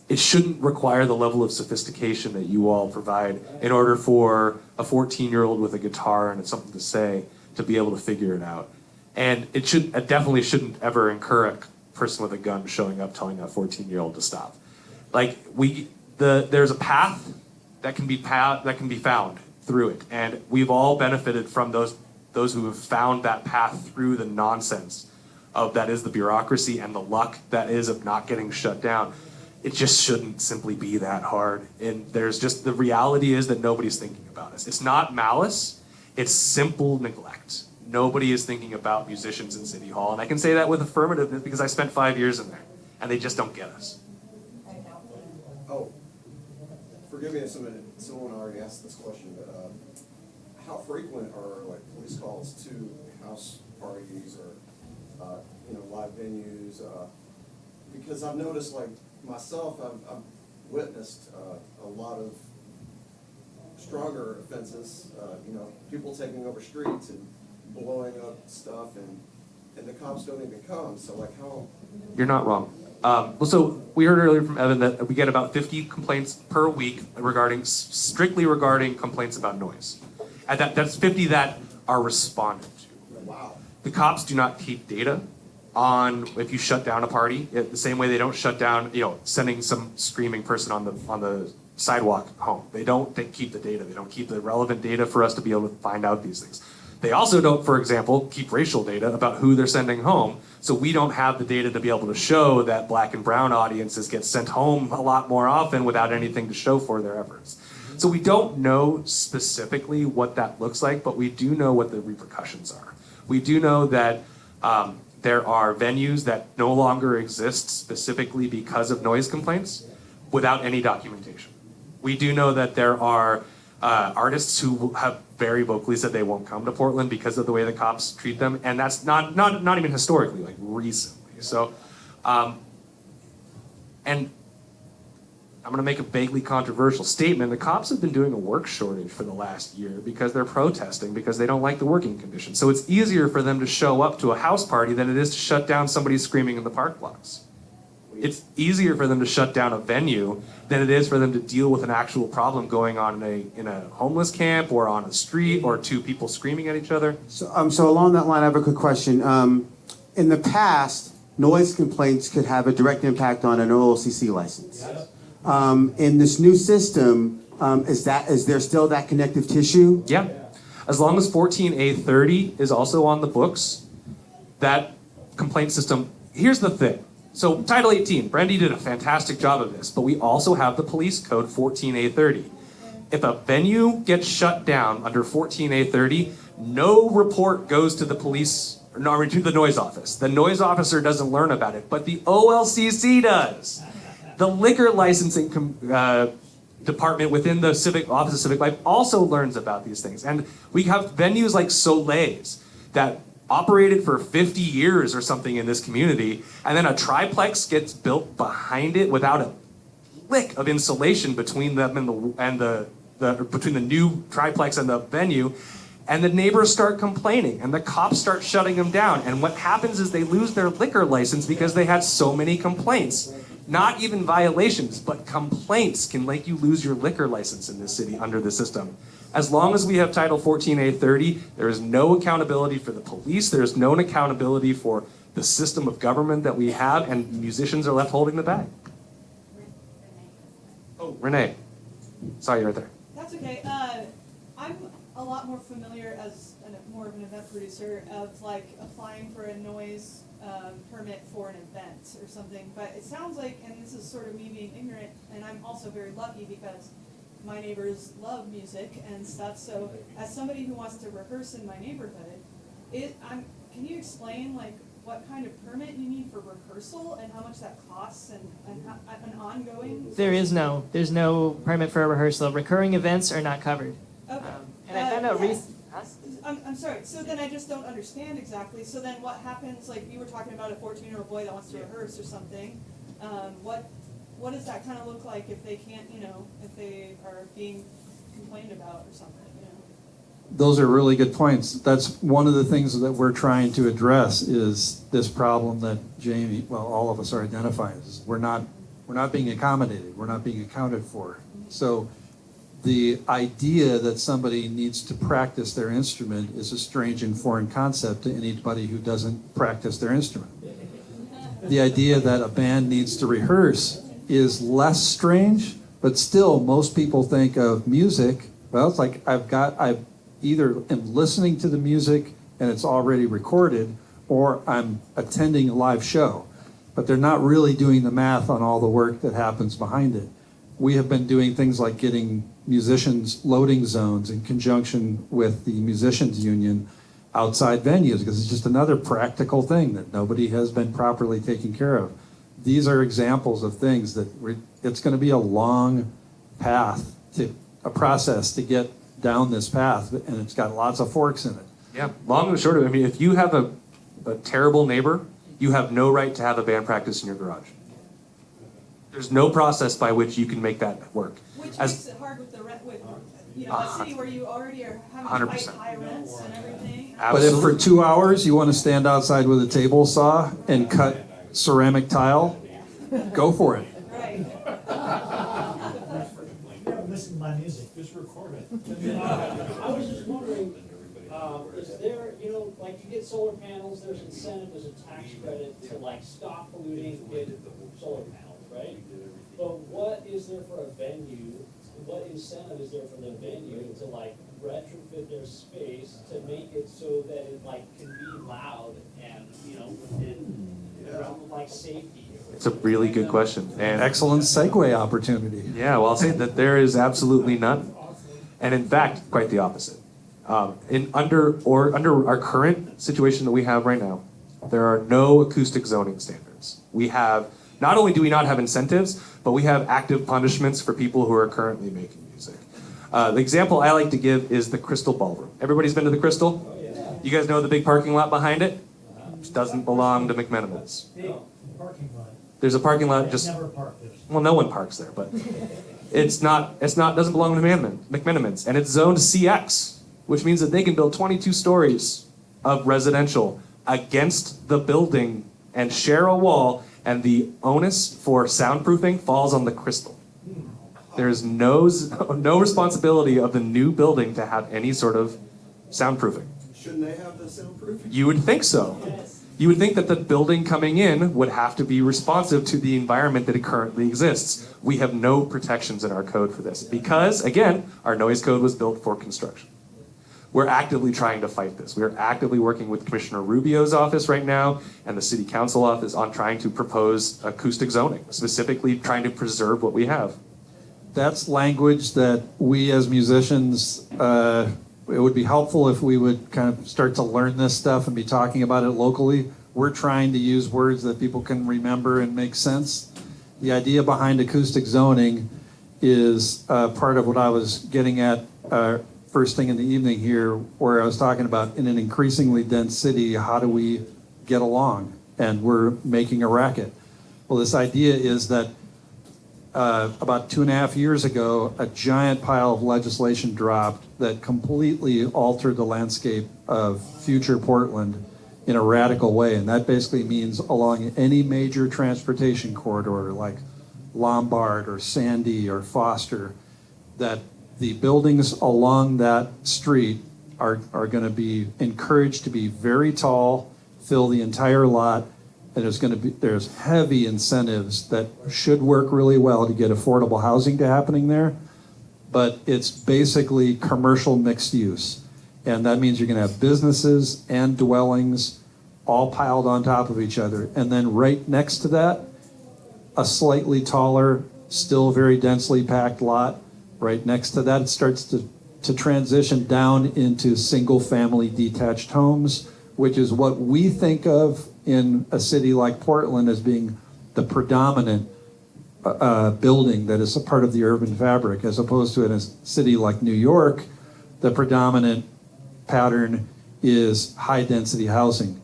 It shouldn't require the level of sophistication that you all provide in order for a 14-year-old with a guitar and something to say to be able to figure it out. And it definitely shouldn't ever incur a person with a gun showing up telling that 14-year-old to stop. Like there's a path that can be found through it, and we've all benefited from those who have found that path through the nonsense of that is the bureaucracy and the luck that is of not getting shut down. It just shouldn't simply be that hard. And there's just, the reality is that nobody's thinking about us. It's not malice, it's simple neglect. Nobody is thinking about musicians in City Hall. And I can say that with affirmativeness because I spent 5 years in there and they just don't get us. Oh, forgive me if someone already asked this question, but how frequent are like police calls to house parties or live venues? Because I've noticed, like myself, I've witnessed a lot of stronger offenses. People taking over streets and blowing up stuff, and the cops don't even come. So like how? You're not wrong. So we heard earlier from Evan that we get about 50 complaints per week strictly regarding complaints about noise. And that's 50 that are responded to. Wow. The cops do not keep data on if you shut down a party. The same way they don't shut down, sending some screaming person on the sidewalk home. They keep the data. They don't keep the relevant data for us to be able to find out these things. They also don't, for example, keep racial data about who they're sending home. So we don't have the data to be able to show that black and brown audiences get sent home a lot more often without anything to show for their efforts. So we don't know specifically what that looks like, but we do know what the repercussions are. We do know that there are venues that no longer exist specifically because of noise complaints without any documentation. We do know that there are artists who have very vocally said they won't come to Portland because of the way the cops treat them, and that's not even historically, like recently. So, and I'm gonna make a vaguely controversial statement. The cops have been doing a work shortage for the last year because they're protesting because they don't like the working conditions. So it's easier for them to show up to a house party than it is to shut down somebody screaming in the park blocks. Well, it's easier for them to shut down a venue than it is for them to deal with an actual problem going on in a homeless camp or on a street or two people screaming at each other. So along that line, I have a quick question. In the past, noise complaints could have a direct impact on an OLCC license. In this new system, is there still that connective tissue? Yeah. As long as 14A30 is also on the books, that complaint system, here's the thing. So Title 18, Brendy did a fantastic job of this, but we also have the police code 14A30. If a venue gets shut down under 14A30, no report goes to the police, or to the noise office. The noise officer doesn't learn about it, but the OLCC does. The liquor licensing department within the Office of Civic Life also learns about these things. And we have venues like Soleil's that operated for 50 years or something in this community, and then a triplex gets built behind it without a lick of insulation between them and between the new triplex and the venue, and the neighbors start complaining, and the cops start shutting them down. And what happens is they lose their liquor license because they had so many complaints. Not even violations, but complaints can make you lose your liquor license in this city under the system. As long as we have Title 14A30, there is no accountability for the police, there is no accountability for the system of government that we have, and musicians are left holding the bag. Oh, Renee. Sorry, you're right there. That's okay. I'm a lot more familiar as more of an event producer of like applying for a noise permit for an event or something. But it sounds like, and this is sort of me being ignorant, and I'm also very lucky because my neighbors love music and stuff. So as somebody who wants to rehearse in my neighborhood, can you explain like what kind of permit you need for rehearsal and how much that costs and an ongoing? There's no permit for a rehearsal. Recurring events are not covered. Okay. And I know yes. I'm sorry. So then I just don't understand exactly. So then what happens? Like you were talking about a 14-year-old boy that wants to rehearse or something. What does that kind of look like if they can't, if they are being complained about or something? Those are really good points. That's one of the things that we're trying to address is this problem that Jamie, well, all of us are identifying. Is we're not being accommodated. We're not being accounted for. So the idea that somebody needs to practice their instrument is a strange and foreign concept to anybody who doesn't practice their instrument. The idea that a band needs to rehearse is less strange, but still most people think of music, well, it's like I've either am listening to the music and it's already recorded, or I'm attending a live show. But they're not really doing the math on all the work that happens behind it. We have been doing things like getting musicians loading zones in conjunction with the musicians union outside venues, because it's just another practical thing that nobody has been properly taking care of. These are examples of things that it's going to be a long path, a process to get down this path, and it's got lots of forks in it. Yeah, long and short of it, I mean, if you have a terrible neighbor, you have no right to have a band practice in your garage. There's no process by which you can make that work. Which makes it hard with the rent, with a city where you already are having to fight high rents and everything. Absolutely. But if for 2 hours you want to stand outside with a table saw and cut ceramic tile, go for it. Right. Listen to my music, just record it. I was just wondering, is there, like you get solar panels, there's incentive, there's a tax credit to like stop polluting with solar panels, right? But what is there for a venue, what incentive is there for the venue to like retrofit their space to make it so that it like can be loud and, within the realm of like safety? It's a really good question. And Excellent segue opportunity. yeah, well, I'll say that there is absolutely none. And in fact, quite the opposite. Under our current situation that we have right now, there are no acoustic zoning standards. Not only do we not have incentives, but we have active punishments for people who are currently making music. The example I like to give is the Crystal Ballroom. Everybody's been to the Crystal? You guys know the big parking lot behind it? Which doesn't belong to McMenamins. Parking lot. There's a parking lot just, Never parked there. well, no one parks there, but doesn't belong to McMenamins, and it's zoned CX, which means that they can build 22 stories of residential against the building and share a wall And the onus for soundproofing falls on the Crystal. There's no responsibility of the new building to have any sort of soundproofing. Shouldn't they have the soundproofing? You would think so. You would think that the building coming in would have to be responsive to the environment that it currently exists. We have no protections in our code for this because, again, our noise code was built for construction. We're actively trying to fight this. We're actively working with Commissioner Rubio's office right now and the City Council office on trying to propose acoustic zoning, specifically trying to preserve what we have. That's language that we as musicians, it would be helpful if we would kind of start to learn this stuff and be talking about it locally. We're trying to use words that people can remember and make sense. The idea behind acoustic zoning is part of what I was getting at first thing in the evening here, where I was talking about in an increasingly dense city, how do we get along? And we're making a racket. Well, this idea is that about 2.5 years ago, a giant pile of legislation dropped that completely altered the landscape of future Portland in a radical way. And that basically means along any major transportation corridor like Lombard or Sandy or Foster, that the buildings along that street are going to be encouraged to be very tall, fill the entire lot, and there's heavy incentives that should work really well to get affordable housing to happening there, but it's basically commercial mixed use. And that means you're going to have businesses and dwellings all piled on top of each other. And then right next to that, a slightly taller, still very densely packed lot. Right next to that, it starts to transition down into single-family detached homes, which is what we think of in a city like Portland as being the predominant building that is a part of the urban fabric, as opposed to in a city like New York, the predominant pattern is high-density housing.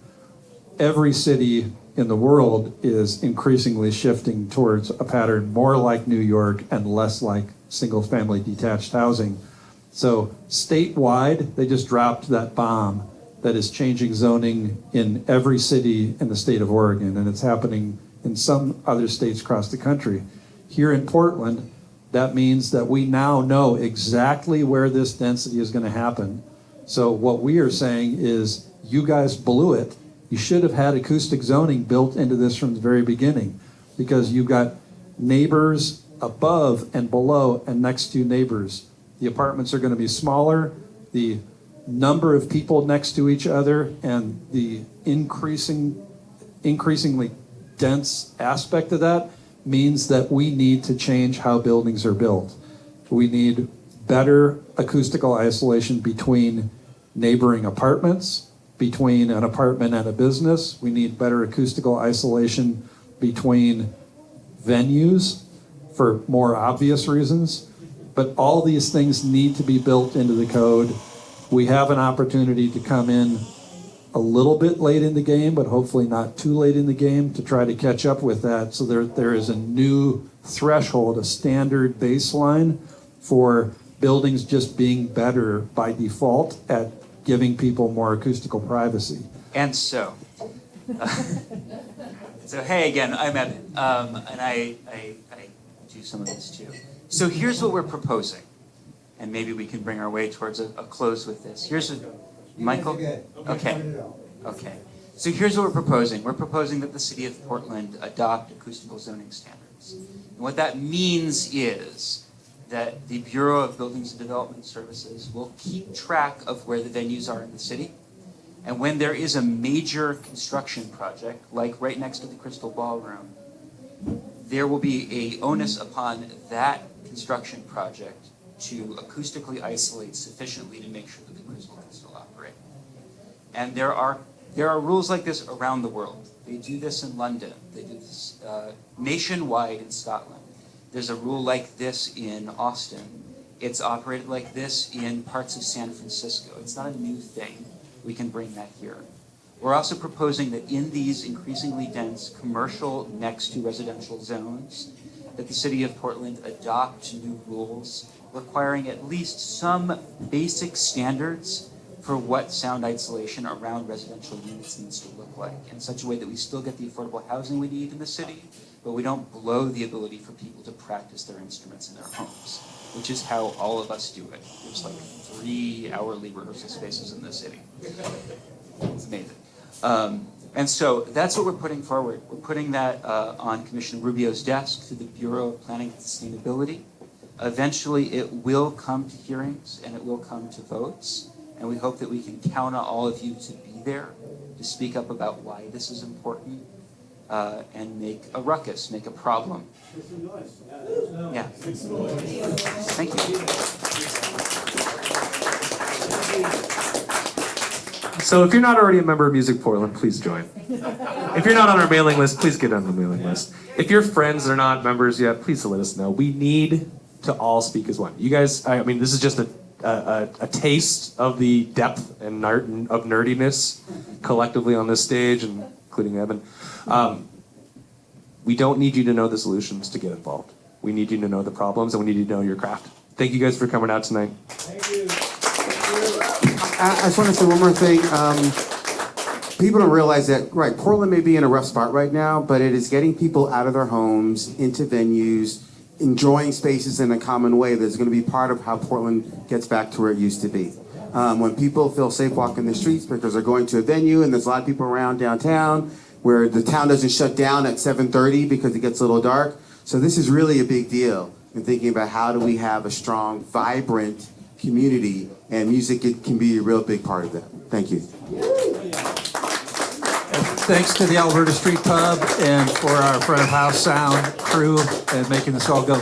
Every city in the world is increasingly shifting towards a pattern more like New York and less like single-family detached housing. So statewide, they just dropped that bomb that is changing zoning in every city in the state of Oregon, and it's happening in some other states across the country. Here in Portland, that means that we now know exactly where this density is going to happen. So what we are saying is, you guys blew it. You should have had acoustic zoning built into this from the very beginning, because you've got neighbors above and below and next to neighbors. The apartments are going to be smaller. The number of people next to each other and the increasingly dense aspect of that means that we need to change how buildings are built. We need better acoustical isolation between neighboring apartments, between an apartment and a business. We need better acoustical isolation between venues for more obvious reasons. But all these things need to be built into the code. We have an opportunity to come in a little bit late in the game, but hopefully not too late in the game, to try to catch up with that. So there is a new threshold, a standard baseline for buildings just being better by default at giving people more acoustical privacy. And so hey again, I'm Evan, and I do some of this too. So here's what we're proposing, and maybe we can bring our way towards a close with this. Here's what, Michael? Okay. So here's what we're proposing. We're proposing that the city of Portland adopt acoustical zoning standards. And what that means is that the Bureau of Buildings and Development Services will keep track of where the venues are in the city. And when there is a major construction project, like right next to the Crystal Ballroom, there will be an onus upon that construction project to acoustically isolate sufficiently to make sure that the Crystal can still operate. And there are rules like this around the world. They do this in London. They do this nationwide in Scotland. There's a rule like this in Austin. It's operated like this in parts of San Francisco. It's not a new thing. We can bring that here. We're also proposing that in these increasingly dense commercial next to residential zones, that the city of Portland adopt new rules requiring at least some basic standards for what sound isolation around residential units needs to look like in such a way that we still get the affordable housing we need in the city, but we don't blow the ability for people to practice their instruments in their homes, which is how all of us do it. There's like 3 hourly rehearsal spaces in the city. It's amazing. And so that's what we're putting forward. We're putting that on Commissioner Rubio's desk to the Bureau of Planning and Sustainability. Eventually, it will come to hearings and it will come to votes. And we hope that we can count on all of you to be there, to speak up about why this is important, and make a ruckus, make a problem. Yeah. Thank you. So if you're not already a member of Music Portland, please join. If you're not on our mailing list, please get on the mailing list. If your friends are not members yet, please let us know. We need to all speak as one. You guys, I mean, this is just a taste of the depth and of nerdiness collectively on this stage, and including Evan. We don't need you to know the solutions to get involved. We need you to know the problems, and we need you to know your craft. Thank you guys for coming out tonight. Thank you. I just want to say one more thing. People don't realize that, right, Portland may be in a rough spot right now, but it is getting people out of their homes, into venues, enjoying spaces in a common way that's going to be part of how Portland gets back to where it used to be. When people feel safe walking the streets because they're going to a venue and there's a lot of people around downtown, where the town doesn't shut down at 7:30 because it gets a little dark. So this is really a big deal in thinking about how do we have a strong, vibrant community, and music can be a real big part of that. Thank you. Thanks to the Alberta Street Pub and for our front of house sound crew and making this all go.